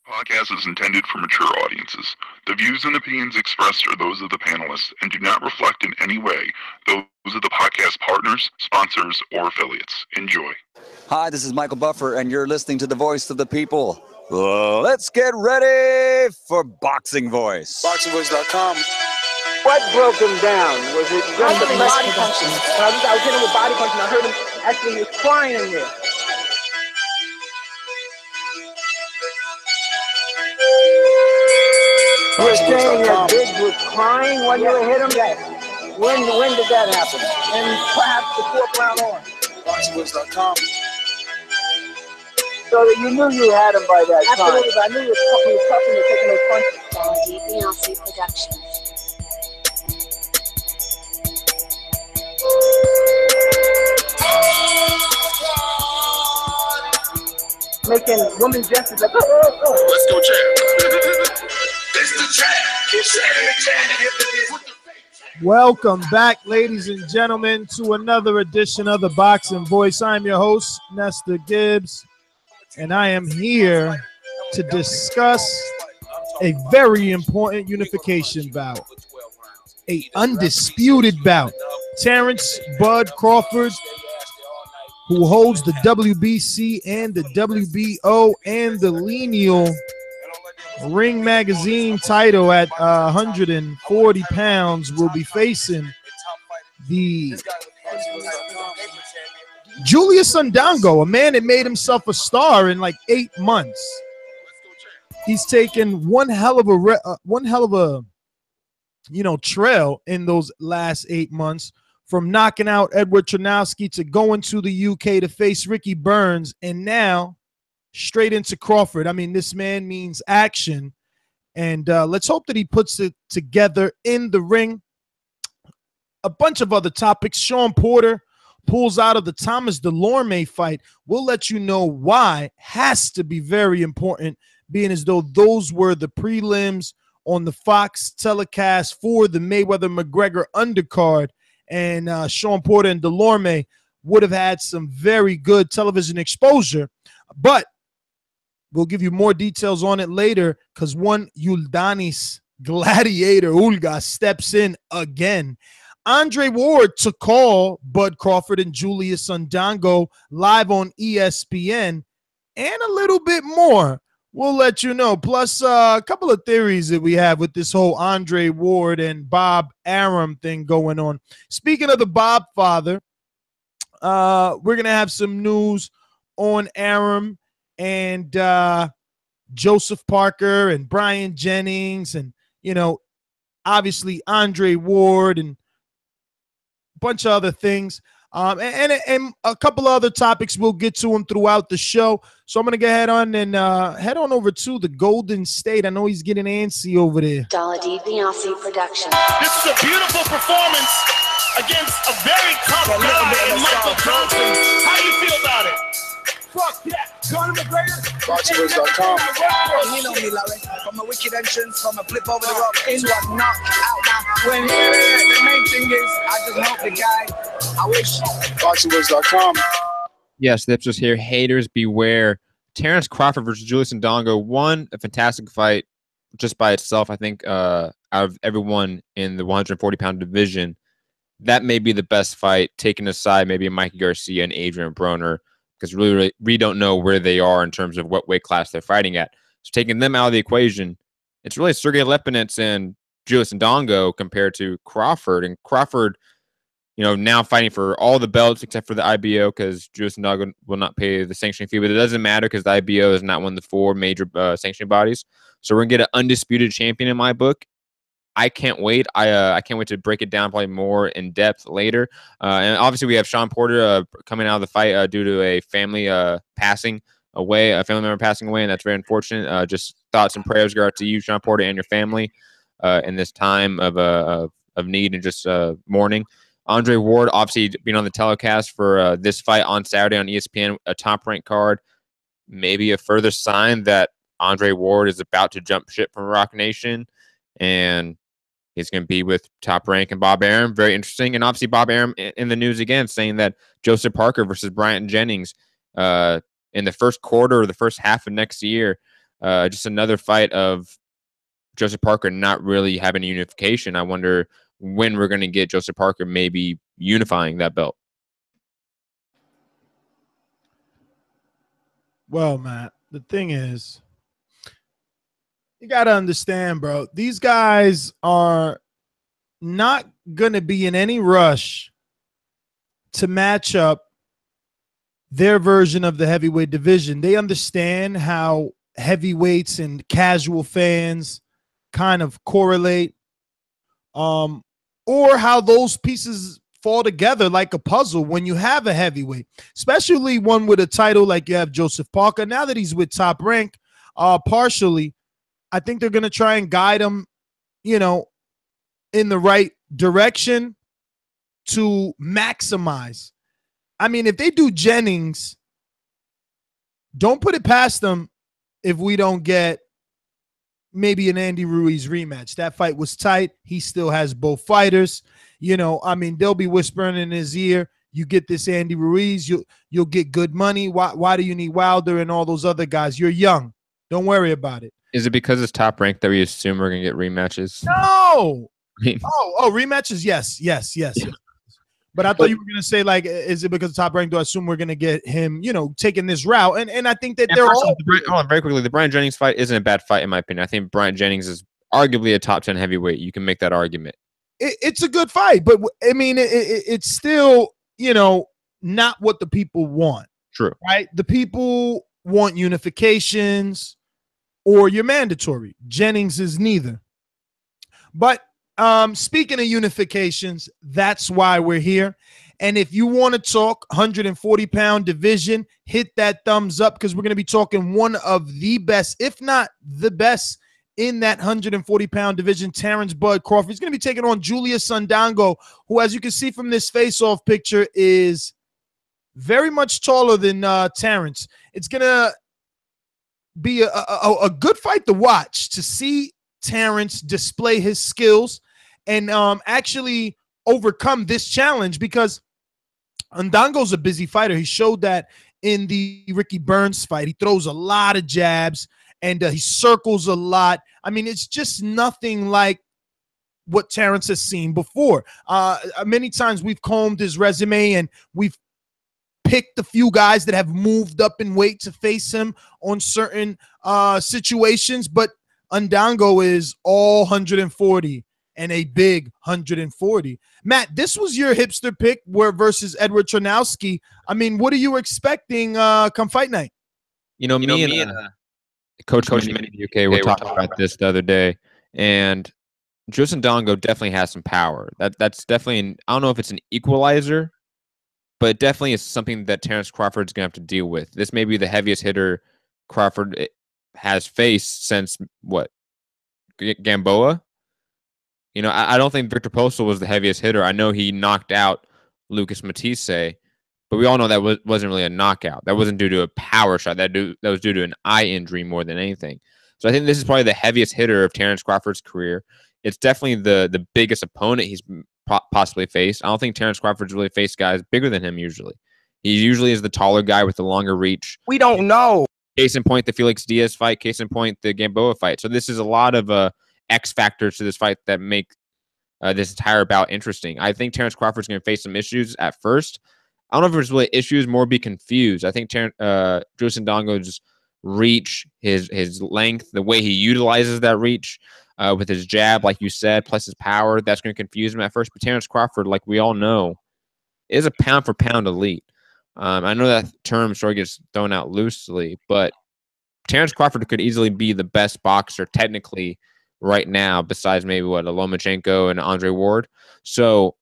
Podcast is intended for mature audiences. The views and opinions expressed are those of the panelists and do not reflect in any way those of the podcast partners, sponsors, or affiliates. Enjoy. Hi, this is Michael Buffer, and you're listening to the voice of the people. Let's get ready for Boxing Voice. Boxingvoice.com. What broke him down? Was it just the body punching? I was hitting him with body punching. I heard him actually, he was crying in there. You were saying that Gibbs was crying when you hit him? Yes. When did that happen? And perhaps the fourth round on. Boxingvoice.com. So that you knew you had him by that time. Absolutely, but I knew he was tough and taking those Beyonce punches. Productions. Making woman gestures like, oh. Let's go, champ. It's the champ. Keep saying the champ. Welcome back, ladies and gentlemen, to another edition of the Boxing Voice. I'm your host, Nestor Gibbs, and I am here to discuss a very important unification bout, a undisputed bout. Terence Bud Crawford, who holds the WBC and the WBO and the lineal Ring Magazine title at 140 pounds, will be facing the Julius Indongo, a man that made himself a star in like 8 months. He's taken one hell of a trail in those last 8 months, from knocking out Edward Turnowski to going to the UK to face Ricky Burns, and now straight into Crawford. I mean, this man means action, and let's hope that he puts it together in the ring. A bunch of other topics. Shawn Porter pulls out of the Thomas Dulorme fight. We'll let you know why. Has to be very important, being as though those were the prelims on the Fox telecast for the Mayweather-McGregor undercard, and Shawn Porter and Dulorme would have had some very good television exposure. But we'll give you more details on it later, because one Yuldanis gladiator, Ulga, steps in again. Andre Ward to call Bud Crawford and Julius Indongo live on ESPN, and a little bit more. We'll let you know. Plus, a couple of theories that we have with this whole Andre Ward and Bob Arum thing going on. Speaking of the Bob father, we're going to have some news on Arum and Joseph Parker and Bryant Jennings and, obviously Andre Ward and a bunch of other things. And a couple of other topics. We'll get to them throughout the show. So I'm going to go ahead on and head on over to the Golden State. I know he's getting antsy over there. Beyonce Productions. This is a beautiful performance against a very tough guy in Michael Johnson. How do you feel about it? Fuck that. Conor McGregor. Boxingvoice.com. You know me, Larry. From a wicked entrance, from a flip over the rope into a knockout. Now, when the main thing is, I just hope the guy, I wish. Boxingvoice.com. Yes, that's just here. Haters beware. Terence Crawford versus Julius Indongo. One, a fantastic fight just by itself. I think out of everyone in the 140-pound division, that may be the best fight, taking aside maybe Mikey Garcia and Adrian Broner, because we don't know where they are in terms of what weight class they're fighting at. So taking them out of the equation, it's really Sergey Lepinets and Julius Indongo compared to Crawford. And Crawford, now fighting for all the belts except for the IBO, because Julius Indongo will not pay the sanctioning fee. But it doesn't matter, because the IBO is not one of the 4 major sanctioning bodies. So we're going to get an undisputed champion in my book. I can't wait. I can't wait to break it down probably more in depth later. And obviously we have Shawn Porter coming out of the fight due to a family passing away, a family member passing away, and that's very unfortunate. Just thoughts and prayers go out to you, Shawn Porter, and your family in this time of need and just mourning. Andre Ward obviously being on the telecast for this fight on Saturday on ESPN, a top-ranked card. Maybe a further sign that Andre Ward is about to jump ship from Rock Nation, and he's going to be with Top Rank and Bob Arum. Very interesting. And obviously Bob Arum in the news again, saying that Joseph Parker versus Bryant Jennings in the first quarter or the first half of next year. Just another fight of Joseph Parker not really having a unification. I wonder when we're going to get Joseph Parker maybe unifying that belt. Well, Matt, the thing is, you got to understand, bro, these guys are not going to be in any rush to match up their version of the heavyweight division. They understand how heavyweights and casual fans kind of correlate, or how those pieces fall together like a puzzle when you have a heavyweight, especially one with a title like you have Joseph Parker. Now that he's with Top Rank, partially, I think they're going to try and guide him, you know, in the right direction to maximize. I mean, if they do Jennings, don't put it past them if we don't get maybe an Andy Ruiz rematch. That fight was tight. He still has both fighters. You know, I mean, they'll be whispering in his ear, you get this Andy Ruiz, you'll get good money. Why do you need Wilder and all those other guys? You're young. Don't worry about it. Is it because it's Top Rank that we assume we're going to get rematches? No. Rematches? Yes. But I thought you were going to say, like, is it because of Top Rank? Do I assume we're going to get him, you know, taking this route? And I think that they're all. Hold on, very quickly. The Bryant Jennings fight isn't a bad fight, in my opinion. I think Bryant Jennings is arguably a top 10 heavyweight. You can make that argument. It's a good fight, but I mean, it's still, you know, not what the people want. True. Right? The people want unifications, or you're mandatory. Jennings is neither. But speaking of unifications, that's why we're here. And if you want to talk 140-pound division, hit that thumbs up, because we're going to be talking one of the best, if not the best, in that 140-pound division. Terence Bud Crawford. He's going to be taking on Julius Indongo, who, as you can see from this face-off picture, is very much taller than Terence. It's going to be a good fight to watch, to see Terence display his skills and actually overcome this challenge, because Indongo's a busy fighter. He showed that in the Ricky Burns fight. He throws a lot of jabs and he circles a lot. I mean, it's just nothing like what Terence has seen before. Many times we've combed his resume and we've picked a few guys that have moved up in weight to face him on certain situations, but Indongo is all 140 and a big 140. Matt, this was your hipster pick versus Edward Tronowski. I mean, what are you expecting come fight night? Me and Coach in the UK were talking about this the other day, and Julius Indongo definitely has some power. That's definitely I don't know if it's an equalizer, but it definitely is something that Terence Crawford's going to have to deal with. This may be the heaviest hitter Crawford has faced since what? Gamboa? You know, I don't think Victor Postal was the heaviest hitter. I know he knocked out Lucas Matisse, but we all know that wasn't really a knockout. That wasn't due to a power shot. That was due to an eye injury more than anything. So I think this is probably the heaviest hitter of Terence Crawford's career. It's definitely the biggest opponent he's possibly faced. I don't think Terence Crawford's really faced guys bigger than him usually. He usually is the taller guy with the longer reach. We don't know. Case in point, the Felix Diaz fight. Case in point, the Gamboa fight. So this is a lot of X factors to this fight that make this entire bout interesting. I think Terence Crawford's going to face some issues at first. I don't know if it's really issues, more be confused. I think Julius Indongo's reach, his length, the way he utilizes that reach with his jab, like you said, plus his power, that's going to confuse him at first. But Terence Crawford, like we all know, is a pound-for-pound elite. I know that term sort of gets thrown out loosely, but Terence Crawford could easily be the best boxer technically right now, besides maybe a Lomachenko and Andre Ward. So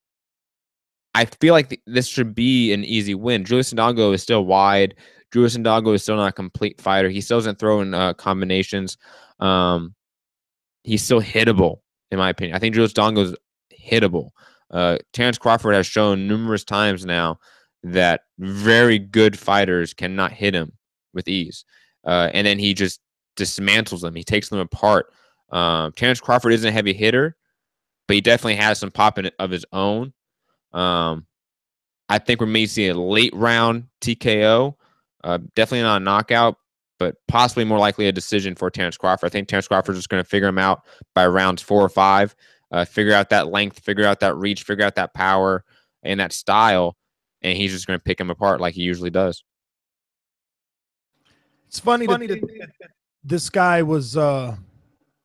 I feel like this should be an easy win. Julius Indongo is still wide. Julius Indongo is still not a complete fighter. He still doesn't throw in combinations. He's still hittable, in my opinion. I think Julius Indongo is hittable. Terence Crawford has shown numerous times now that very good fighters cannot hit him with ease. And then he just dismantles them. He takes them apart. Terence Crawford isn't a heavy hitter, but he definitely has some pop of his own. I think we may see a late round TKO. Definitely not a knockout, but possibly more likely a decision for Terence Crawford. I think Terence Crawford is just going to figure him out by rounds 4 or 5, figure out that length, figure out that reach, figure out that power and that style, and he's just going to pick him apart like he usually does. It's funny that this guy was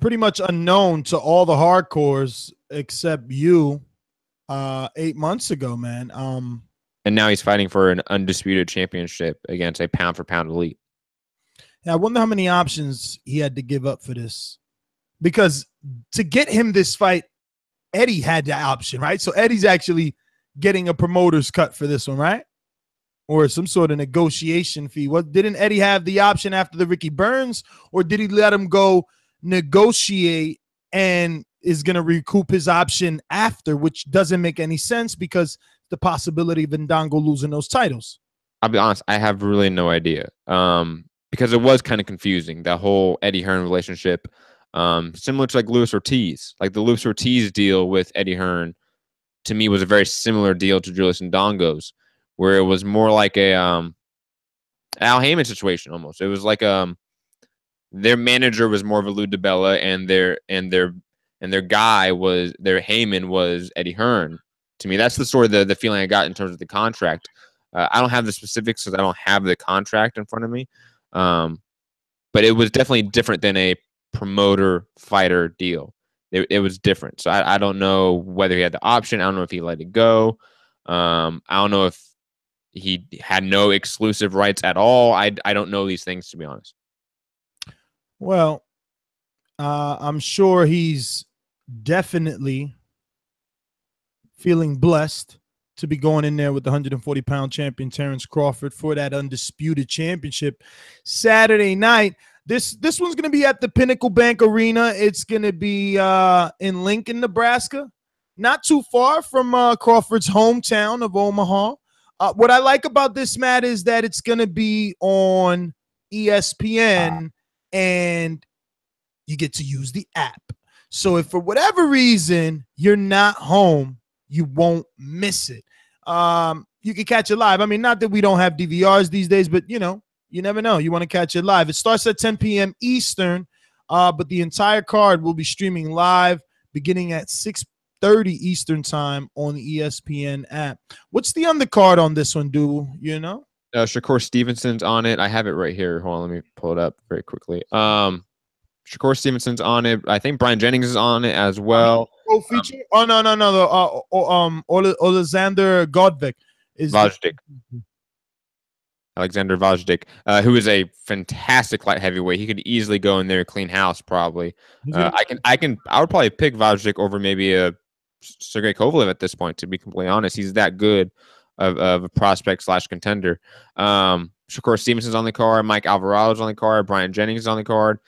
pretty much unknown to all the hardcores except you 8 months ago, man. And now he's fighting for an undisputed championship against a pound-for-pound elite. Yeah, I wonder how many options he had to give up for this. Because to get him this fight, Eddie had the option, right? So Eddie's actually getting a promoter's cut for this one, right? Or some sort of negotiation fee. Didn't Eddie have the option after the Ricky Burns, or did he let him go negotiate and is going to recoup his option after, which doesn't make any sense because the possibility of Indongo losing those titles? I'll be honest, I have really no idea. Because it was kind of confusing, that whole Eddie Hearn relationship. Similar to like Luis Ortiz. Like the Luis Ortiz deal with Eddie Hearn, to me, was a very similar deal to Julius Indongo's, where it was more like a Al Heyman situation almost. It was like their manager was more of a Lou DiBella, and their guy was their Heyman was Eddie Hearn. To me, that's the sort of the feeling I got in terms of the contract. I don't have the specifics because I don't have the contract in front of me. But it was definitely different than a promoter-fighter deal. It was different. So I don't know whether he had the option. I don't know if he let it go. I don't know if he had no exclusive rights at all. I don't know these things, to be honest. Well, I'm sure he's definitely feeling blessed to be going in there with the 140-pound champion Terence Crawford for that undisputed championship Saturday night. This one's going to be at the Pinnacle Bank Arena. It's going to be in Lincoln, Nebraska, not too far from Crawford's hometown of Omaha. What I like about this, Matt, is that it's going to be on ESPN, and you get to use the app. So if for whatever reason you're not home, you won't miss it. You can catch it live. I mean, not that we don't have DVRs these days, but, you know, you never know. You want to catch it live. It starts at 10 p.m. Eastern, but the entire card will be streaming live beginning at 6:30 Eastern time on the ESPN app. What's the undercard on this one, do you know? Shakur Stevenson's on it. I have it right here. Hold on, let me pull it up very quickly. Shakur Stevenson's on it. I think Bryant Jennings is on it as well. Feature? No. Alexander Godvik is Vajdik. Alexander Vajdik, who is a fantastic light heavyweight. He could easily go in there and clean house. Probably. I would probably pick Vajdik over maybe a Sergey Kovalev at this point. To be completely honest, he's that good of a prospect / contender. Shakur Stevenson's on the card. Mike Alvarado's on the card. Bryant Jennings is on the card.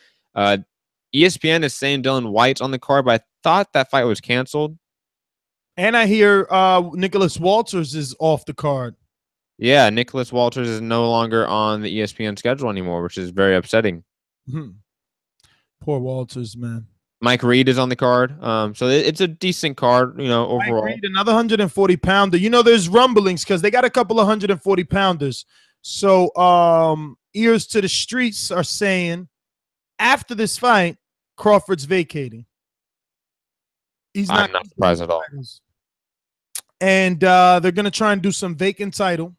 ESPN is saying Dylan White's on the card, but I thought that fight was canceled. And I hear Nicholas Walters is off the card. Yeah, Nicholas Walters is no longer on the ESPN schedule anymore, which is very upsetting. Poor Walters, man. Mike Reed is on the card. So it's a decent card, you know, overall. Mike Reed, another 140-pounder. You know, there's rumblings because they got a couple of 140-pounders. So ears to the streets are saying after this fight, Crawford's vacating. I'm not surprised at all. And they're going to try and do some vacant title,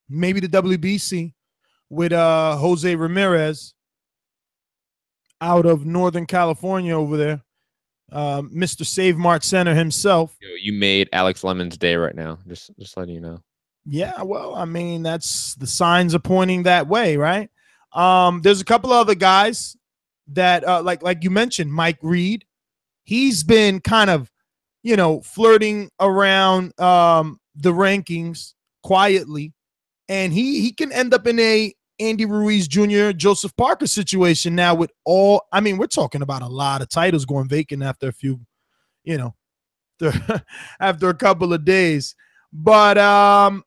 maybe the WBC, with Jose Ramirez out of Northern California over there. Mr. Save Mart Center himself. You made Alex Lemon's day right now. Just letting you know. Yeah, well, I mean, that's the signs are pointing that way, right? There's a couple other guys that like you mentioned, Mike Reed. He's been kind of, you know, flirting around the rankings quietly, and he can end up in a Andy Ruiz Jr., Joseph Parker situation now with all. I mean, we're talking about a lot of titles going vacant after a few, you know, after a couple of days. But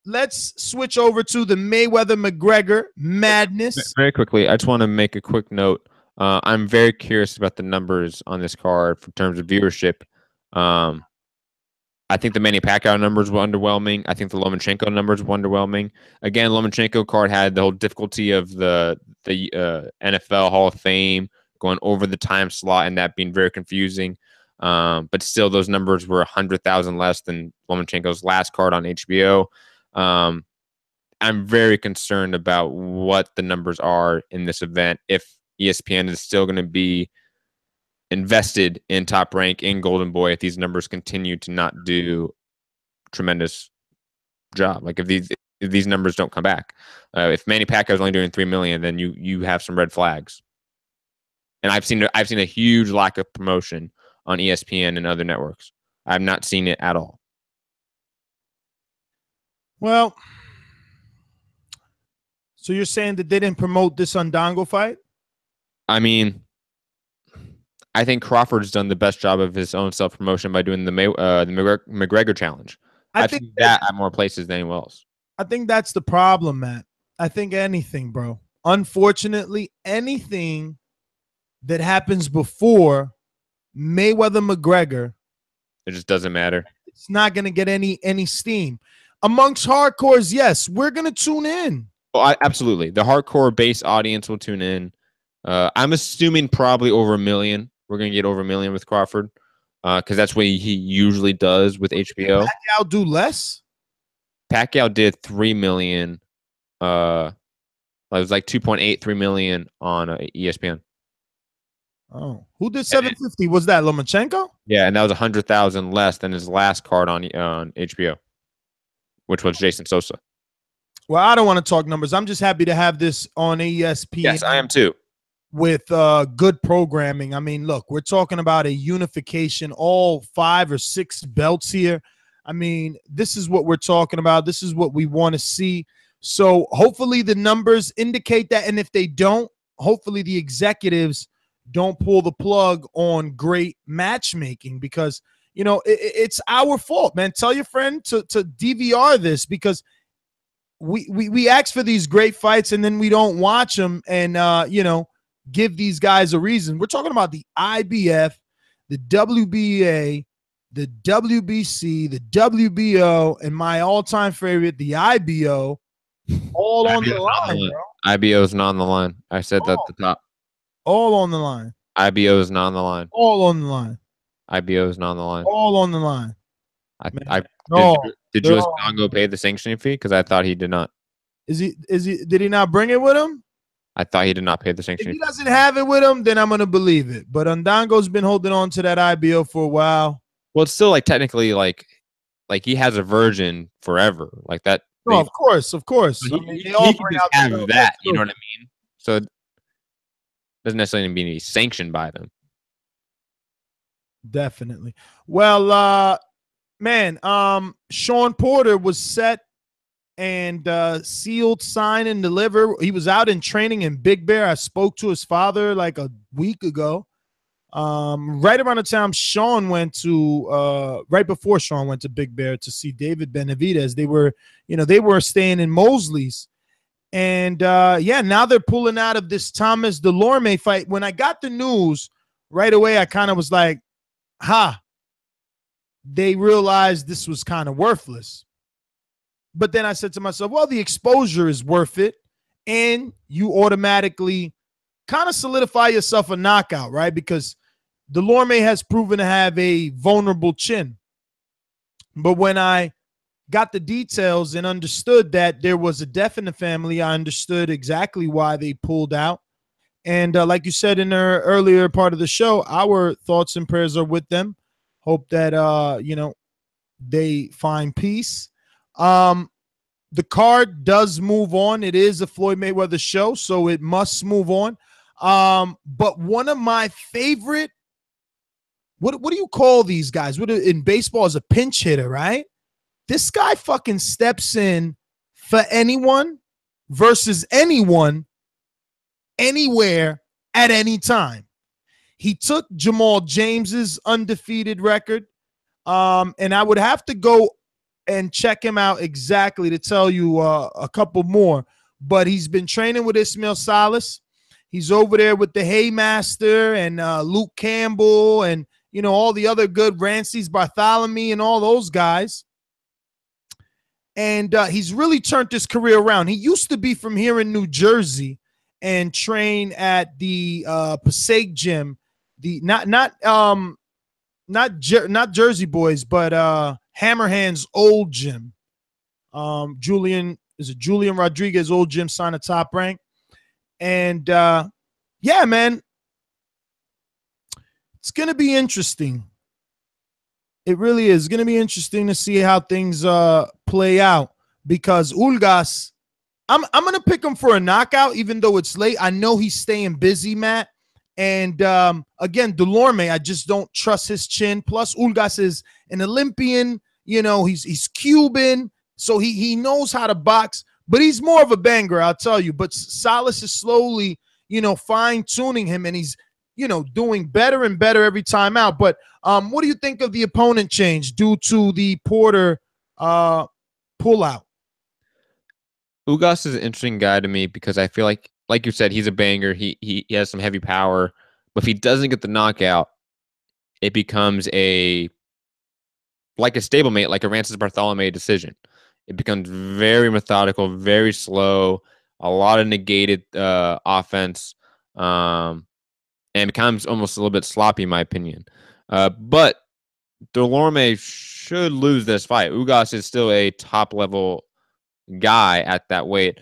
let's switch over to the Mayweather-McGregor madness. Very quickly, I just want to make a quick note. I'm very curious about the numbers on this card in terms of viewership. I think the Manny Pacquiao numbers were underwhelming. I think the Lomachenko numbers were underwhelming. Again, Lomachenko card had the whole difficulty of the NFL Hall of Fame going over the time slot and that being very confusing. But still, those numbers were 100,000 less than Lomachenko's last card on HBO. I'm very concerned about what the numbers are in this event. If ESPN is still going to be invested in Top Rank, in Golden Boy, if these numbers continue to not do tremendous job, like if these numbers don't come back, if Manny Pacquiao is only doing 3 million, then you have some red flags. And I've seen a huge lack of promotion on ESPN and other networks. I've not seen it at all. Well, so you're saying that they didn't promote this Indongo fight? I mean, I think Crawford's done the best job of his own self-promotion by doing the McGregor challenge. I've seen that at more places than anyone else. I think that's the problem, Matt. I think anything, bro. Unfortunately, anything that happens before Mayweather-McGregor, it just doesn't matter. It's not going to get any steam. Amongst hardcores, yes, we're going to tune in. Oh, absolutely. The hardcore base audience will tune in. I'm assuming probably over 1 million. We're going to get over 1 million with Crawford because that's what he usually does with HBO. Did Pacquiao do less? Pacquiao did 3 million. It was like 2.83 million on ESPN. Oh, who did 750? Was that Lomachenko? Yeah, and that was 100,000 less than his last card on HBO, which was Jason Sosa. Well, I don't want to talk numbers. I'm just happy to have this on ESPN. Yes, I am too. With good programming. I mean, look, we're talking about a unification, all 5 or 6 belts here. I mean, this is what we're talking about. This is what we want to see. So hopefully the numbers indicate that. And if they don't, hopefully the executives don't pull the plug on great matchmaking because, you know, it's our fault, man. Tell your friend to DVR this because we ask for these great fights and then we don't watch them and, you know, give these guys a reason. We're talking about the IBF, the WBA, the WBC, the WBO, and my all-time favorite, the IBO, all on the line, bro. IBO is not on the line. I said that at the top. All on the line. IBO is not on the line. All on the line. IBO is not on the line. All on the line. Did Julius Indongo pay the sanctioning fee? Because I thought he did not. Did he not bring it with him? I thought he did not pay the sanctioning fee. If he doesn't have it with him, then I'm gonna believe it. But Indongo's been holding on to that IBO for a while. Well, it's still like technically like he has a version forever, like that. No, of course. He can just have that. You know what I mean? So it doesn't necessarily mean he's sanctioned by them. Definitely. Well, man, Shawn Porter was set and sealed, signed, and delivered. He was out in training in Big Bear. I spoke to his father like a week ago. Right around the time Shawn went to, right before Shawn went to Big Bear to see David Benavidez. They were staying in Mosley's. And, yeah, now they're pulling out of this Thomas Dulorme fight. When I got the news right away, I kind of was like, they realized this was kind of worthless. But then I said to myself, well, the exposure is worth it. And you automatically kind of solidify yourself a knockout, right? Because Dulorme has proven to have a vulnerable chin. But when I got the details and understood that there was a death in the family, I understood exactly why they pulled out. And like you said in the earlier part of the show, our thoughts and prayers are with them. Hope that, you know, they find peace. The card does move on. It is a Floyd Mayweather show, so it must move on. But one of my favorite, what do you call these guys? What in baseball is a pinch hitter, right? This guy fucking steps in for anyone versus anyone, anywhere, at any time. He took Jamal James's undefeated record, and I would have to go and check him out exactly to tell you a couple more. But he's been training with Ismail Salas. He's over there with the Haymaster and Luke Campbell and all the other good Rancy's, Bartholomew, and all those guys. And he's really turned his career around. He used to be from here in New Jersey and train at the Passaic gym, the not Jersey Boys, but Hammerhand's old gym. Julian Rodriguez old gym, signed a Top Rank. And yeah, man, it's gonna be interesting. It really is gonna be interesting to see how things play out, because Ulgas, I'm gonna pick him for a knockout, even though it's late. I know he's staying busy, Matt. And again, Dulorme, I just don't trust his chin. Plus, Ulgas is an Olympian. He's Cuban, so he knows how to box. But he's more of a banger, I'll tell you. But Salas is slowly, fine-tuning him, and he's, doing better and better every time out. But what do you think of the opponent change due to the Porter pullout? Ugas is an interesting guy to me because I feel like you said, he's a banger. He has some heavy power. But if he doesn't get the knockout, it becomes like a stablemate, like a Rances Bartholomew decision. It becomes very methodical, very slow, a lot of negated offense, and becomes almost a little bit sloppy, in my opinion. But Dulorme should lose this fight. Ugas is still a top-level guy at that weight.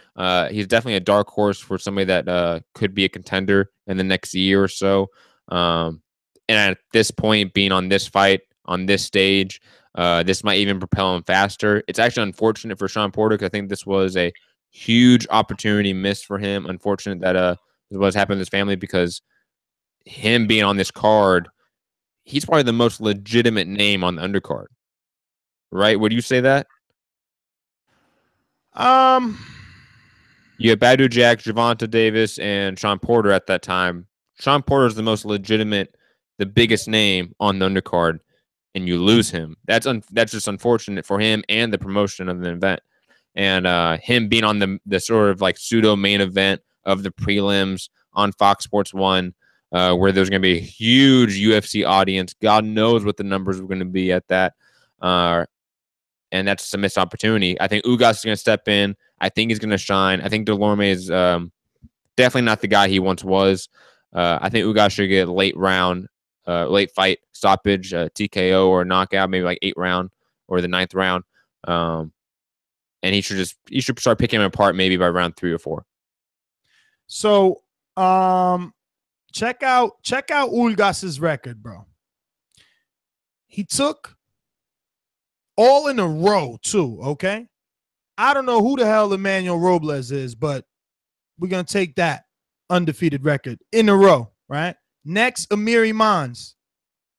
He's definitely a dark horse for somebody that could be a contender in the next year or so. And at this point, being on this fight, on this stage, this might even propel him faster. It's actually unfortunate for Shawn Porter because I think this was a huge opportunity missed for him. Unfortunate that what's happened to his family, because him being on this card, he's probably the most legitimate name on the undercard. Right? Would you say that? You had Badu Jack, Gervonta Davis, and Shawn Porter at that time. Shawn Porter is the most legitimate, the biggest name on the undercard, and you lose him. That's just unfortunate for him and the promotion of the event. And him being on the sort of like pseudo main event of the prelims on Fox Sports 1, where there's going to be a huge UFC audience. God knows what the numbers are going to be at that. And that's a missed opportunity. I think Ugas is going to step in. I think he's going to shine. I think Dulorme is definitely not the guy he once was. I think Ugas should get late fight stoppage, TKO or knockout, maybe like 8th round or the 9th round. And he should start picking him apart maybe by round 3 or 4. So check out Ulgas's record, bro. He took all in a row, too, okay? I don't know who the hell Emmanuel Robles is, but we're going to take that undefeated record in a row, right? Next, Amir Imans.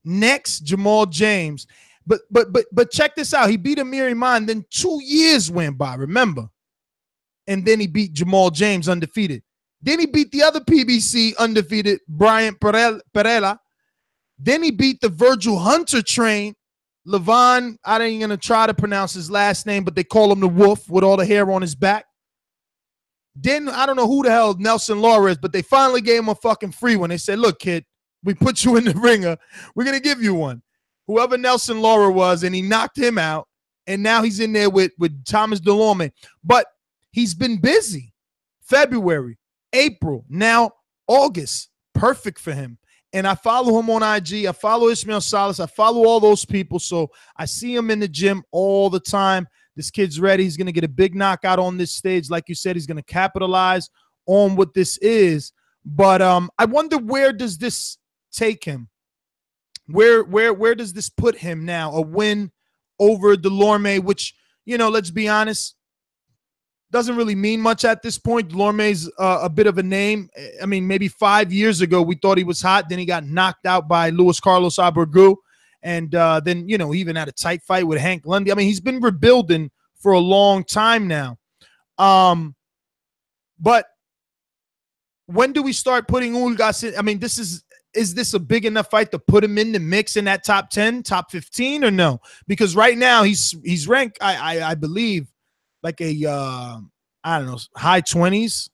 Next, Jamal James. But check this out. He beat Amir Iman, then 2 years went by, remember? And then he beat Jamal James undefeated. Then he beat the other PBC undefeated, Bryant Perella. Then he beat the Virgil Hunter train, Levon. I ain't going to try to pronounce his last name, but they call him the Wolf with all the hair on his back. Then I don't know who the hell Nelson Laura is, but they finally gave him a fucking free one. They said, look, kid, we put you in the ringer. We're going to give you one. Whoever Nelson Laura was, and he knocked him out, and now he's in there with Thomas Dulorme. But he's been busy. February, April, now August. Perfect for him. And I follow him on IG. I follow Ismael Salas. I follow all those people. So I see him in the gym all the time. This kid's ready. He's going to get a big knockout on this stage. Like you said, he's going to capitalize on what this is. But I wonder, where does this take him? Where does this put him now? A win over Dulorme, which, let's be honest, doesn't really mean much at this point. Dulorme's a bit of a name. I mean, maybe 5 years ago, we thought he was hot. Then he got knocked out by Luis Carlos Abreu. And then, he even had a tight fight with Hank Lundy. I mean, he's been rebuilding for a long time now. But when do we start putting Ulgas in? I mean, is this a big enough fight to put him in the mix in that top 10, top 15 or no? Because right now he's ranked, I believe, like a, I don't know, high 20s.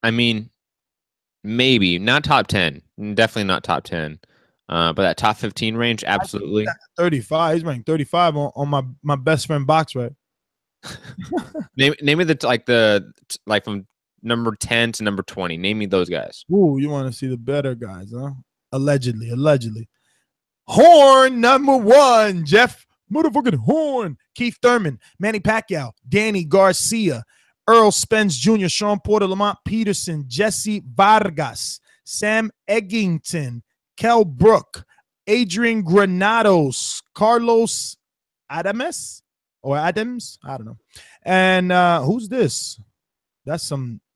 I mean, maybe not top 10. Definitely not top 10. But that top 15 range, absolutely. 35. He's ranked 35 on my best friend box right. name me like from number 10 to number 20. Name me those guys. Ooh, you want to see the better guys, huh? Allegedly. Horn number 1, Jeff motherfucking Horn. Keith Thurman, Manny Pacquiao, Danny Garcia, Earl Spence Jr., Shawn Porter, Lamont Peterson, Jesse Vargas, Sam Eggington, Kell Brook, Adrian Granados, Carlos Adams. I don't know. And who's this? That's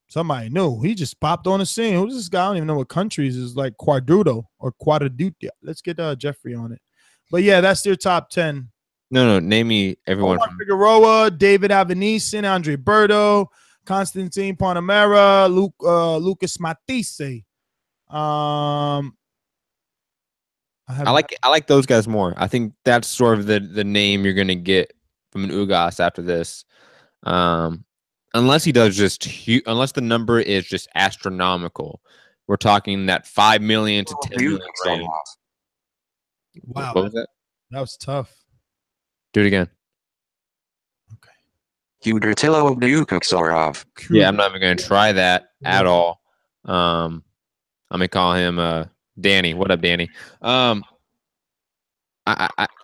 somebody new. He just popped on the scene. Who's this guy? I don't even know what countries is, like Quadrado or Quadradutia. Let's get Jeffrey on it. But yeah, that's their top 10. No, name me everyone. Omar Figueroa, David Avenison, Andre Berto, Constantine Panamera, Lucas Matisse. I like those guys more. I think that's sort of the name you're gonna get from an Ugas after this. Unless he does unless the number is just astronomical. We're talking that 5 million to 10 million range. Wow, what was that? That was tough. Do it again. Okay. Hudrtillo of the Ukuksorov. Yeah, I'm not even gonna try that at all. I'm gonna call him Danny. What up, Danny?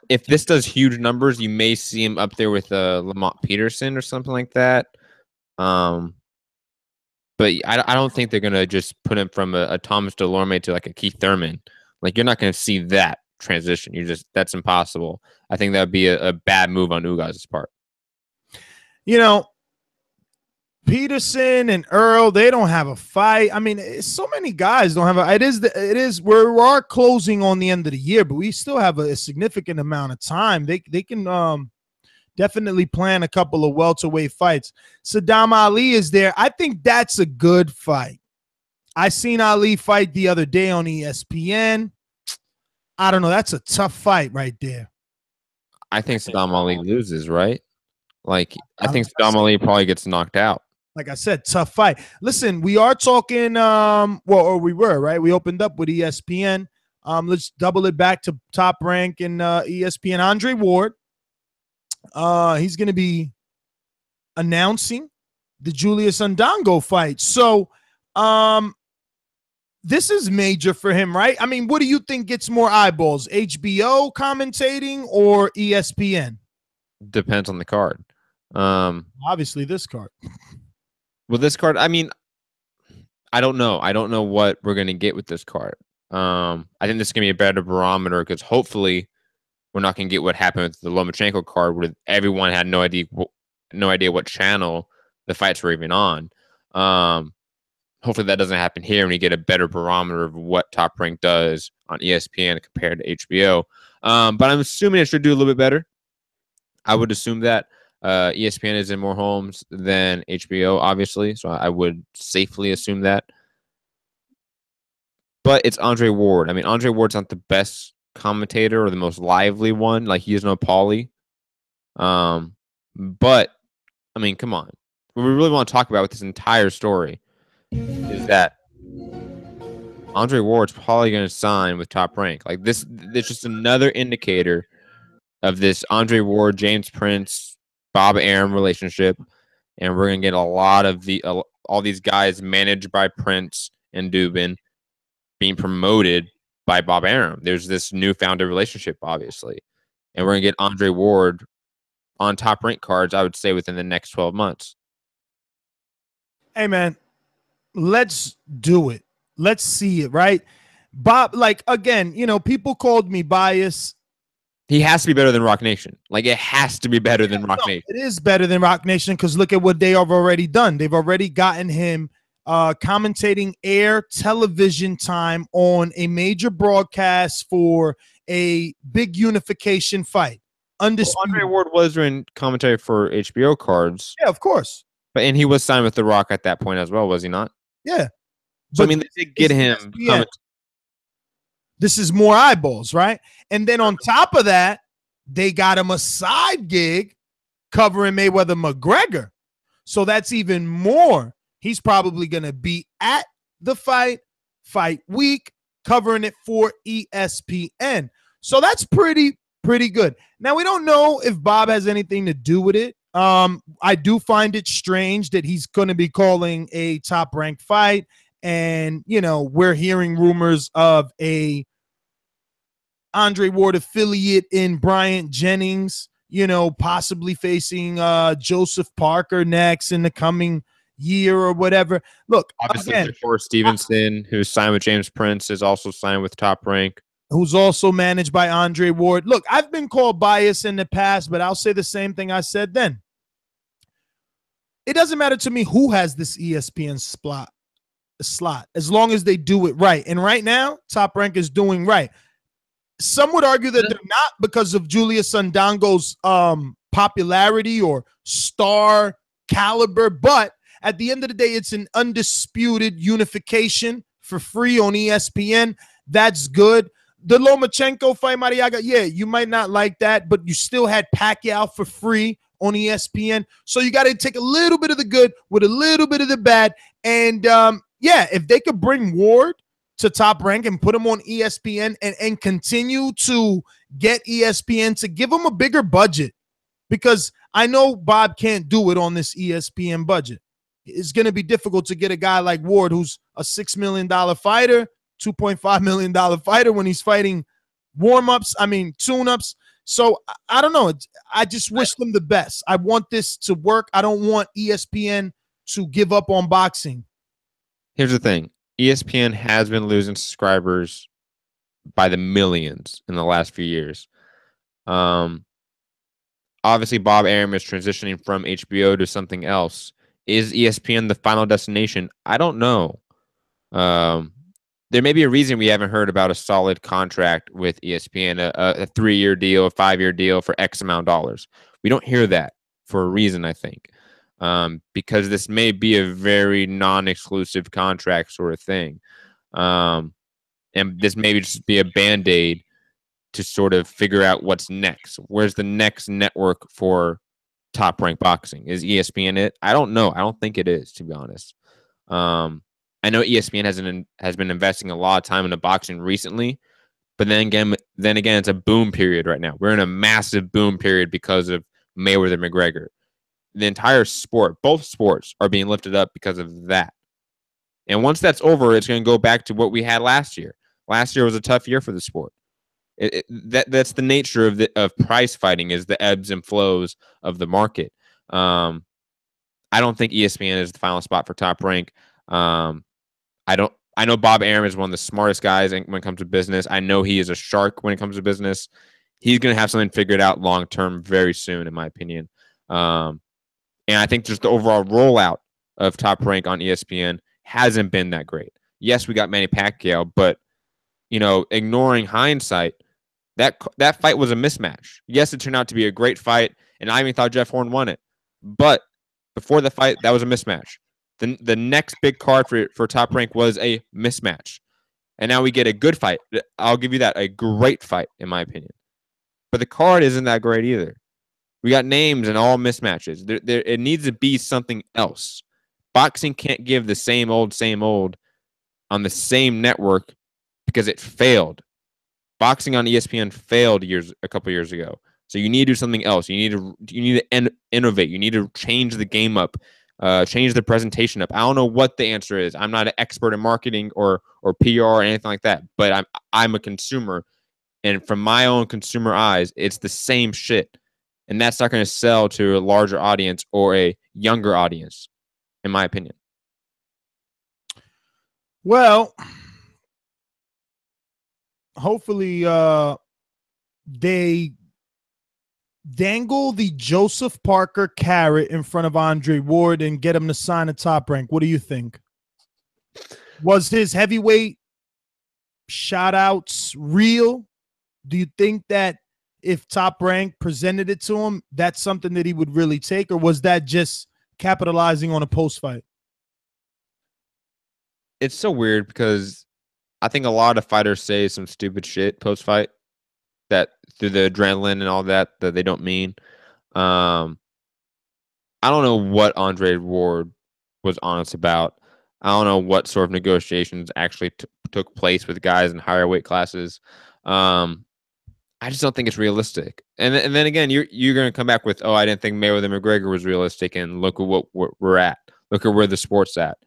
If this does huge numbers, you may see him up there with Lamont Peterson or something like that. But I don't think they're gonna just put him from a Thomas Dulorme to like a Keith Thurman. Like, you're not gonna see that transition. That's impossible. I think that would be a bad move on Ugas' part. You know, Peterson and Earl, they don't have a fight. I mean, so many guys don't have a. It is. We are closing on the end of the year, but we still have a significant amount of time. They can definitely plan a couple of welterweight fights. Saddam Ali is there. I think that's a good fight. I seen Ali fight the other day on ESPN. I don't know. That's a tough fight right there. I think Saddam Ali loses, right? Like, I think Saddam Ali probably gets knocked out. Like I said, tough fight. Listen, we are talking, or we were, right? We opened up with ESPN. Let's double it back to Top Rank and ESPN. Andre Ward, he's going to be announcing the Julius Indongo fight. So, this is major for him, right? I mean, what do you think gets more eyeballs, HBO commentating or ESPN? Depends on the card. Obviously this card. Well, this card, I mean, I don't know. I don't know what we're going to get with this card. I think this is going to be a better barometer because hopefully we're not going to get what happened with the Lomachenko card where everyone had no idea what channel the fights were even on. Hopefully that doesn't happen here and we get a better barometer of what Top Rank does on ESPN compared to HBO. But I'm assuming it should do a little bit better. I would assume that. ESPN is in more homes than HBO, obviously, so I would safely assume that. But it's Andre Ward. I mean, Andre Ward's not the best commentator or the most lively one. Like, he is no Paulie. But, I mean, come on. What we really want to talk about with this entire story is that Andre Ward's probably going to sign with Top Rank. Like, this is just another indicator of this Andre Ward, James Prince, Bob Arum relationship, and we're gonna get a lot of all these guys managed by Prince and Dubin being promoted by Bob Arum. There's this newfound relationship, obviously, and we're gonna get Andre Ward on Top Rank cards. I would say within the next 12 months. Hey man, let's do it. Let's see it, right? Bob, like, again, you know, people called me biased. He has to be better than Rock Nation. Like, it has to be better than Rock Nation. It is better than Rock Nation because look at what they have already done. They've already gotten him commentating air television time on a major broadcast for a big unification fight. Undisputed. Andre Ward was doing commentary for HBO cards. Yeah, of course. And he was signed with The Rock at that point as well, was he not? Yeah. So, I mean, they did get him. This is more eyeballs, right? And then on top of that, they got him a side gig covering Mayweather-McGregor. So that's even more. He's probably going to be at the fight week, covering it for ESPN. So that's pretty good. Now, we don't know if Bob has anything to do with it. I do find it strange that he's going to be calling a top-ranked fight, and, we're hearing rumors of a Andre Ward affiliate in Bryant Jennings, possibly facing Joseph Parker next in the coming year or whatever. Look, obviously, again, Forrest Stevenson, who's signed with James Prince, is also signed with Top Rank, who's also managed by Andre Ward. Look, I've been called biased in the past, but I'll say the same thing I said then. It doesn't matter to me who has this ESPN slot, as long as they do it right. And right now, Top Rank is doing right. Some would argue that they're not because of Julius Indongo's popularity or star caliber, but at the end of the day, it's an undisputed unification for free on ESPN. That's good. The Lomachenko fight, Mariaga, yeah, you might not like that, but you still had Pacquiao for free on ESPN. So you got to take a little bit of the good with a little bit of the bad. And if they could bring Ward to Top Rank and put him on ESPN and continue to get ESPN to give him a bigger budget, because I know Bob can't do it on this ESPN budget. It's going to be difficult to get a guy like Ward, who's a $6 million fighter, $2.5 million fighter, when he's fighting tune-ups. So I don't know. I just wish them the best. I want this to work. I don't want ESPN to give up on boxing. Here's the thing. ESPN has been losing subscribers by the millions in the last few years. Obviously, Bob Arum is transitioning from HBO to something else. Is ESPN the final destination? I don't know. There may be a reason we haven't heard about a solid contract with ESPN, a 3-year deal, a 5-year deal for X amount of dollars. We don't hear that for a reason, I think, because this may be a very non-exclusive contract sort of thing. And this may just be a Band-Aid to sort of figure out what's next. Where's the next network for Top Rank Boxing? Is ESPN it? I don't know. I don't think it is, to be honest. I know ESPN has been investing a lot of time into boxing recently, but then again, it's a boom period right now. We're in a massive boom period because of Mayweather-McGregor. The entire sport, both sports, are being lifted up because of that. And once that's over, it's going to go back to what we had last year. Last year was a tough year for the sport. That's the nature of prize fighting, is the ebbs and flows of the market. I don't think ESPN is the final spot for Top Rank. I know Bob Arum is one of the smartest guys when it comes to business. I know he is a shark when it comes to business. He's going to have something figured out long term very soon, in my opinion. And I think just the overall rollout of Top Rank on ESPN hasn't been that great. Yes, we got Manny Pacquiao, but ignoring hindsight, that fight was a mismatch. Yes, it turned out to be a great fight, and I even thought Jeff Horn won it. But before the fight, that was a mismatch. The next big card for Top Rank was a mismatch. And now we get a good fight. I'll give you that, a great fight, in my opinion. But the card isn't that great either. We got names and all mismatches. It needs to be something else. Boxing can't give the same old on the same network because it failed. Boxing on ESPN failed a couple years ago. So you need to do something else. You need to innovate. You need to change the game up. Change the presentation up. I don't know what the answer is. I'm not an expert in marketing or PR or anything like that, but I'm a consumer, and from my own consumer eyes, it's the same shit, and that's not going to sell to a larger audience or a younger audience, in my opinion. Well, hopefully they dangle the Joseph Parker carrot in front of Andre Ward and get him to sign a Top Rank. What do you think? Was his heavyweight shout-outs real? Do you think that if Top Rank presented it to him, that's something that he would really take, or was that just capitalizing on a post-fight? It's so weird because I think a lot of fighters say some stupid shit post-fight that through the adrenaline and all that they don't mean. I don't know what Andre Ward was honest about. I don't know what sort of negotiations actually took place with guys in higher weight classes. I just don't think it's realistic. And then again, you're going to come back with, oh, I didn't think Mayweather-McGregor was realistic, and look at what we're at. Look at where the sport's at.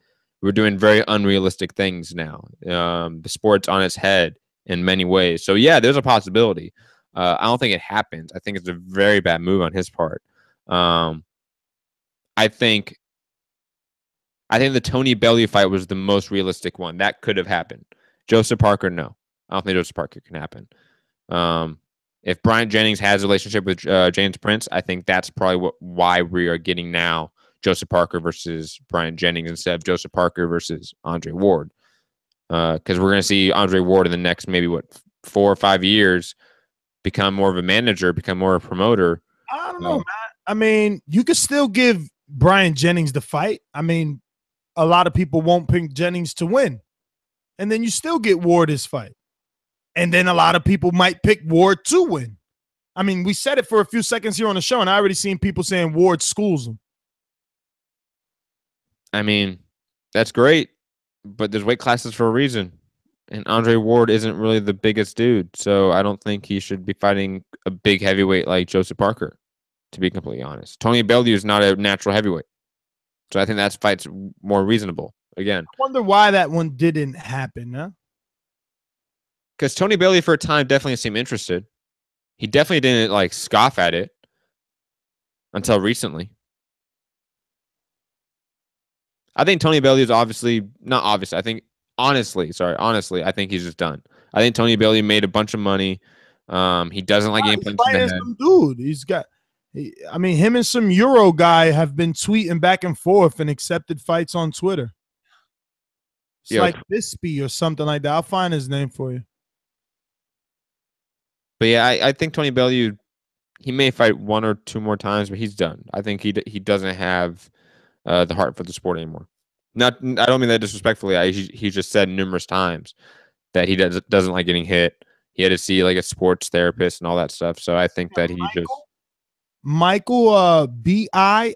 We're doing very unrealistic things now. The sport's on its head in many ways. So, yeah, there's a possibility. I don't think it happens. I think it's a very bad move on his part. I think the Tony Bellew fight was the most realistic one. That could have happened. Joseph Parker, no. I don't think Joseph Parker can happen. If Bryant Jennings has a relationship with James Prince, I think that's probably why we are getting now Joseph Parker versus Bryant Jennings instead of Joseph Parker versus Andre Ward. Because we're going to see Andre Ward in the next maybe 4 or 5 years become more of a manager, become more of a promoter. I don't know, man. I mean, you could still give Bryant Jennings the fight. I mean, a lot of people won't pick Jennings to win. And then you still get Ward his fight. And then a lot of people might pick Ward to win. I mean, we said it for a few seconds here on the show, and I already seen people saying Ward schools him. I mean, that's great, but there's weight classes for a reason. And Andre Ward isn't really the biggest dude, so I don't think he should be fighting a big heavyweight like Joseph Parker, to be completely honest. Tony Bellew is not a natural heavyweight, so I think that fight's more reasonable. Again, I wonder why that one didn't happen, huh? Because Tony Bellew for a time definitely seemed interested. He definitely didn't like scoff at it until recently. I think Tony Bellew is honestly, I think he's just done. I think Tony Bellew made a bunch of money. He doesn't like getting punched in the head. Some dude, I mean, him and some Euro guy have been tweeting back and forth and accepted fights on Twitter. It's like Bispy or something like that. I'll find his name for you. But yeah, I think Tony Bellew, he may fight 1 or 2 more times, but he's done. I think he doesn't have the heart for the sport anymore. I don't mean that disrespectfully. He just said numerous times that he doesn't like getting hit. He had to see like a sports therapist and all that stuff. So I think that Michael Bisping,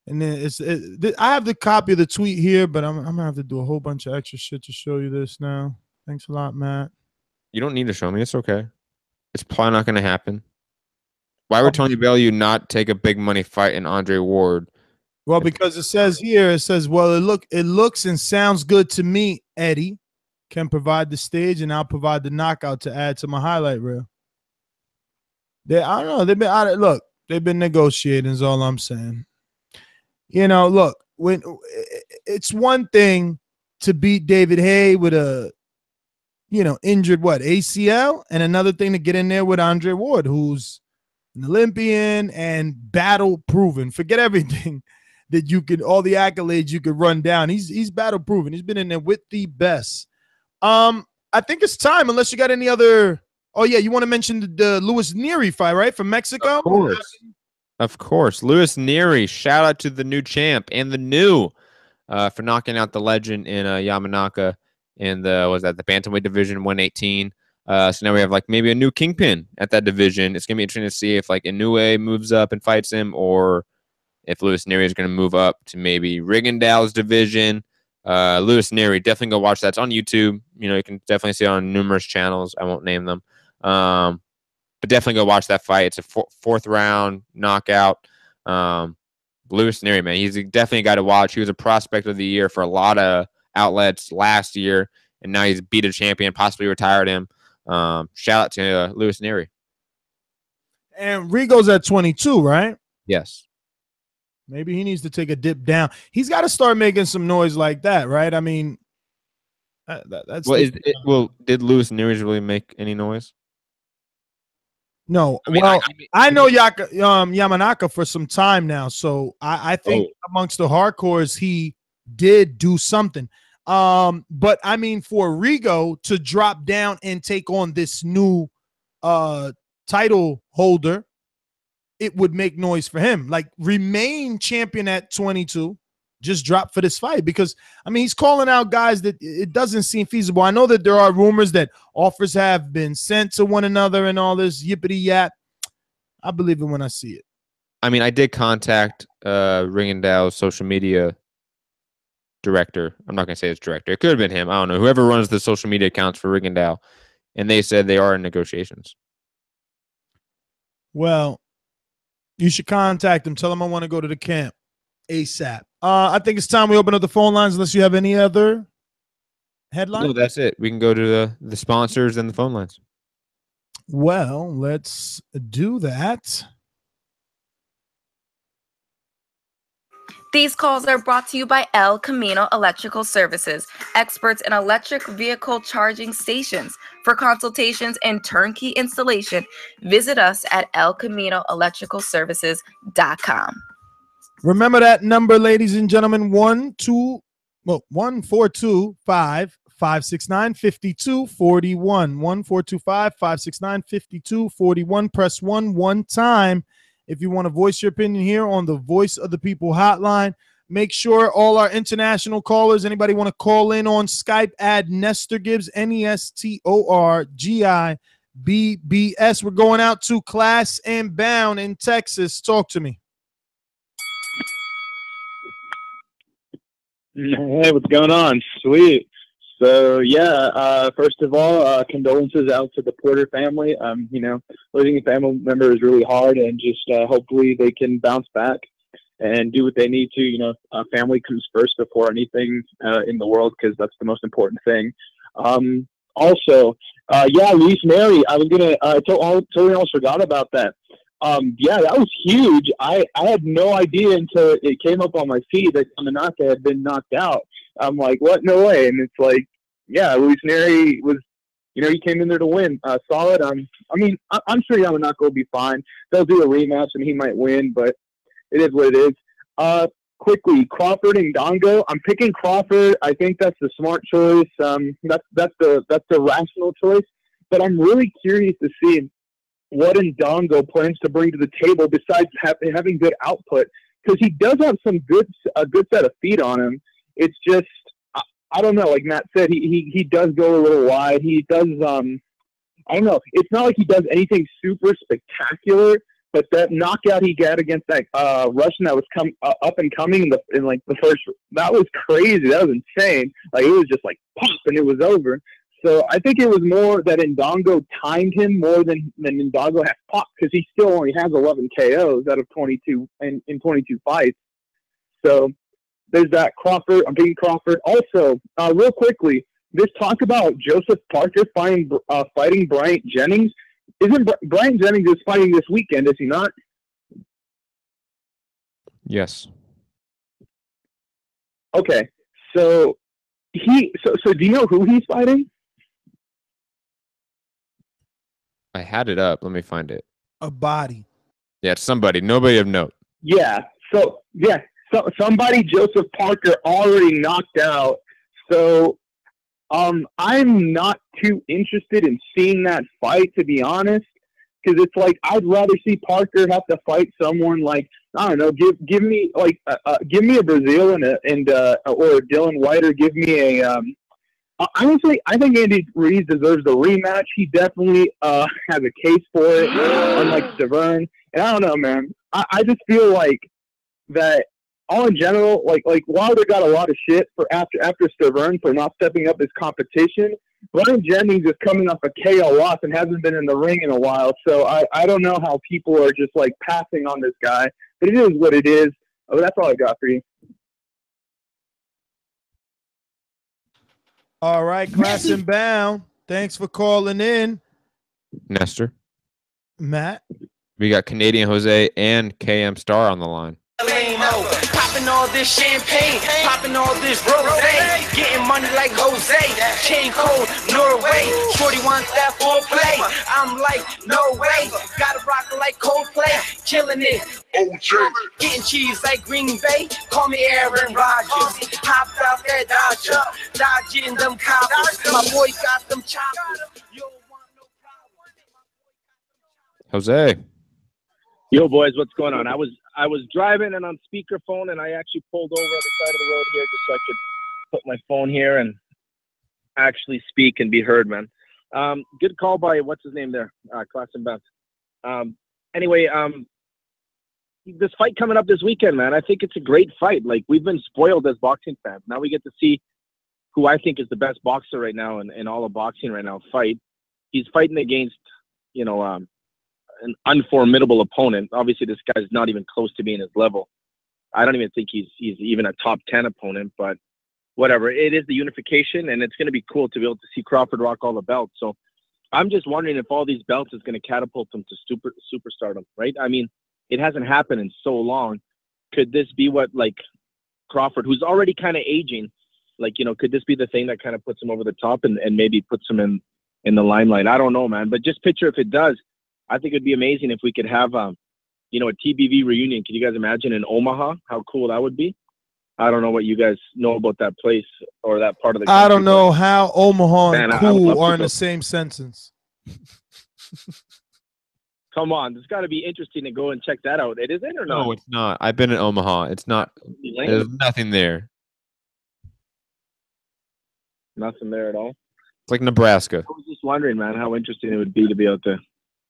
and then I have the copy of the tweet here, but I'm gonna have to do a whole bunch of extra shit to show you this now. Thanks a lot, Matt. You don't need to show me. It's okay. It's probably not going to happen. Why would Tony Bellew not take a big money fight in Andre Ward? Well, because it says here, well, it looks and sounds good to me. Eddie can provide the stage, and I'll provide the knockout to add to my highlight reel. I don't know. They've been negotiating. Is all I'm saying. You know, look, when it's one thing to beat David Haye with a injured ACL, and another thing to get in there with Andre Ward, who's an Olympian and battle proven. Forget everything that all the accolades you could run down. He's battle proven. He's been in there with the best. I think it's time, unless you got any other. Oh yeah, you want to mention the Luis Nery fight, right, from Mexico? Of course. Luis Nery. Shout out to the new champ and the new for knocking out the legend in Yamanaka. In the bantamweight division, 118. So now we have like maybe a new kingpin at that division. It's gonna be interesting to see if like Inoue moves up and fights him, or if Luis Nery is gonna move up to maybe Rigondeaux's division. Luis Nery, definitely go watch that. It's on YouTube. You can definitely see it on numerous channels. I won't name them, but definitely go watch that fight. It's a fourth round knockout. Luis Nery, man, he's definitely a guy to watch. He was a prospect of the year for a lot of outlets last year, and now he's beat a champion, possibly retired him. Shout out to Luis Nery. And Rigo's at 22, right? Yes. Maybe he needs to take a dip down. He's got to start making some noise like that, right? I mean, that's did Luis Nery really make any noise? No. I know Yamanaka for some time now, so I think amongst the hardcores he did do something. But I mean, for Rigo to drop down and take on this new title holder, it would make noise for him. Like, remain champion at 22, just drop for this fight, because I mean, he's calling out guys that it doesn't seem feasible. I know that there are rumors that offers have been sent to one another and all this yippity yap. I believe it when I see it. I mean, I did contact Rigondeaux's social media director. I'm not going to say it's director. It could have been him. I don't know. Whoever runs the social media accounts for Rigondeaux. And they said they are in negotiations. Well, you should contact them. Tell them I want to go to the camp ASAP. I think it's time we open up the phone lines unless you have any other headline. No, that's it. We can go to the sponsors and the phone lines. Well, let's do that. These calls are brought to you by El Camino Electrical Services, experts in electric vehicle charging stations. For consultations and turnkey installation, visit us at elcaminoelectricalservices.com. Remember that number, ladies and gentlemen, 1-425-569-5241. 1-425-569-5241. Press 1 time if you want to voice your opinion here on the Voice of the People hotline. Make sure all our international callers, anybody want to call in on Skype, add Nestor Gibbs, NESTORGIBBS. We're going out to Class and Bound in Texas. Talk to me. Hey, what's going on? Sweet. So yeah, first of all, condolences out to the Porter family. Losing a family member is really hard, and just hopefully they can bounce back and do what they need to. Family comes first before anything in the world, because that's the most important thing. Also, Luis Mary, I was gonna totally almost forgot about that. That was huge. I had no idea until it came up on my feed that Yamanaka had been knocked out. I'm like, what? No way. And it's like, Luis Neri was, he came in there to win. Solid. I'm sure Yamanaka will be fine. They'll do a rematch and he might win, but it is what it is. Quickly, Crawford and Indongo. I'm picking Crawford. I think that's the smart choice. That's the rational choice. But I'm really curious to see what Indongo plans to bring to the table besides having good output, because he does have a good set of feet on him. It's just, I don't know, like Matt said, he does go a little wide. He does, I don't know. It's not like he does anything super spectacular, but that knockout he got against that Russian that was up and coming in the first, that was crazy. That was insane. Like, it was just like pop and it was over. So I think it was more that Indongo timed him more than Indongo has popped, because he still only has 11 KOs out of 22 in 22 fights. So there's that. Crawford. I'm picking Crawford. Also, real quickly, this talk about Joseph Parker fighting Bryant Jennings. Isn't Bryant Jennings is fighting this weekend? Is he not? Yes. Okay. So so do you know who he's fighting? I had it up. Let me find it. A body. Yeah, it's somebody. Nobody of note. Yeah. So somebody Joseph Parker already knocked out. So I'm not too interested in seeing that fight, to be honest, because it's like I'd rather see Parker have to fight someone like, I don't know, give me like give me a Brazil or a Dylan White, or give me a honestly, I think Andy Ruiz deserves the rematch. He definitely has a case for it, unlike Stavern. And I don't know, man. I just feel like that all in general, like Wilder got a lot of shit for after Stavern for not stepping up his competition. Bryant Jennings is coming off a KO loss and hasn't been in the ring in a while. So I don't know how people are just like passing on this guy, but it is what it is. Oh, that's all I got for you. All right, Class and Bound. Thanks for calling in, Nestor. Matt. We got Canadian Jose and KM Star on the line. Popping all this champagne, popping all this rosé, getting money like Jose, chain cold, Norway, shorty wants that foreplay, I'm like, no way, gotta rock it like Coldplay, killing it, OJ, getting cheese like Green Bay, call me Aaron Rodgers, hopped out that Dodger, dodging them coppers, my boy got them choppers, you don't want no problem. Jose. Yo, boys, what's going on? I was driving and on speakerphone, and I actually pulled over on the side of the road here just so I could put my phone here and actually speak and be heard, man. Good call by what's his name there, Class and Bound. Anyway, this fight coming up this weekend, man. I think it's a great fight. Like, we've been spoiled as boxing fans. Now we get to see who I think is the best boxer right now in all of boxing right now fight. He's fighting against, you know, an unformidable opponent. Obviously, this guy's not even close to being his level. I don't even think he's even a top 10 opponent, but whatever. It is the unification, and it's going to be cool to be able to see Crawford rock all the belts. So I'm just wondering if all these belts is going to catapult him to superstardom, right? I mean, it hasn't happened in so long. Could this be what, like, Crawford, who's already kind of aging, like, you know, could this be the thing that kind of puts him over the top and maybe puts him in the limelight? I don't know, man. But just picture if it does. I think it'd be amazing if we could have, you know, a TBV reunion. Can you guys imagine in Omaha? How cool that would be? I don't know what you guys know about that place or that part of the country. I don't know how Omaha and Man, I would love cool to are in go. the same sentence. Come on, it's got to be interesting to go and check that out. It isn't or not? No, it's not. I've been in Omaha. It's not. There's nothing there. Nothing there at all. It's like Nebraska. I was just wondering, man, how interesting it would be to be able to.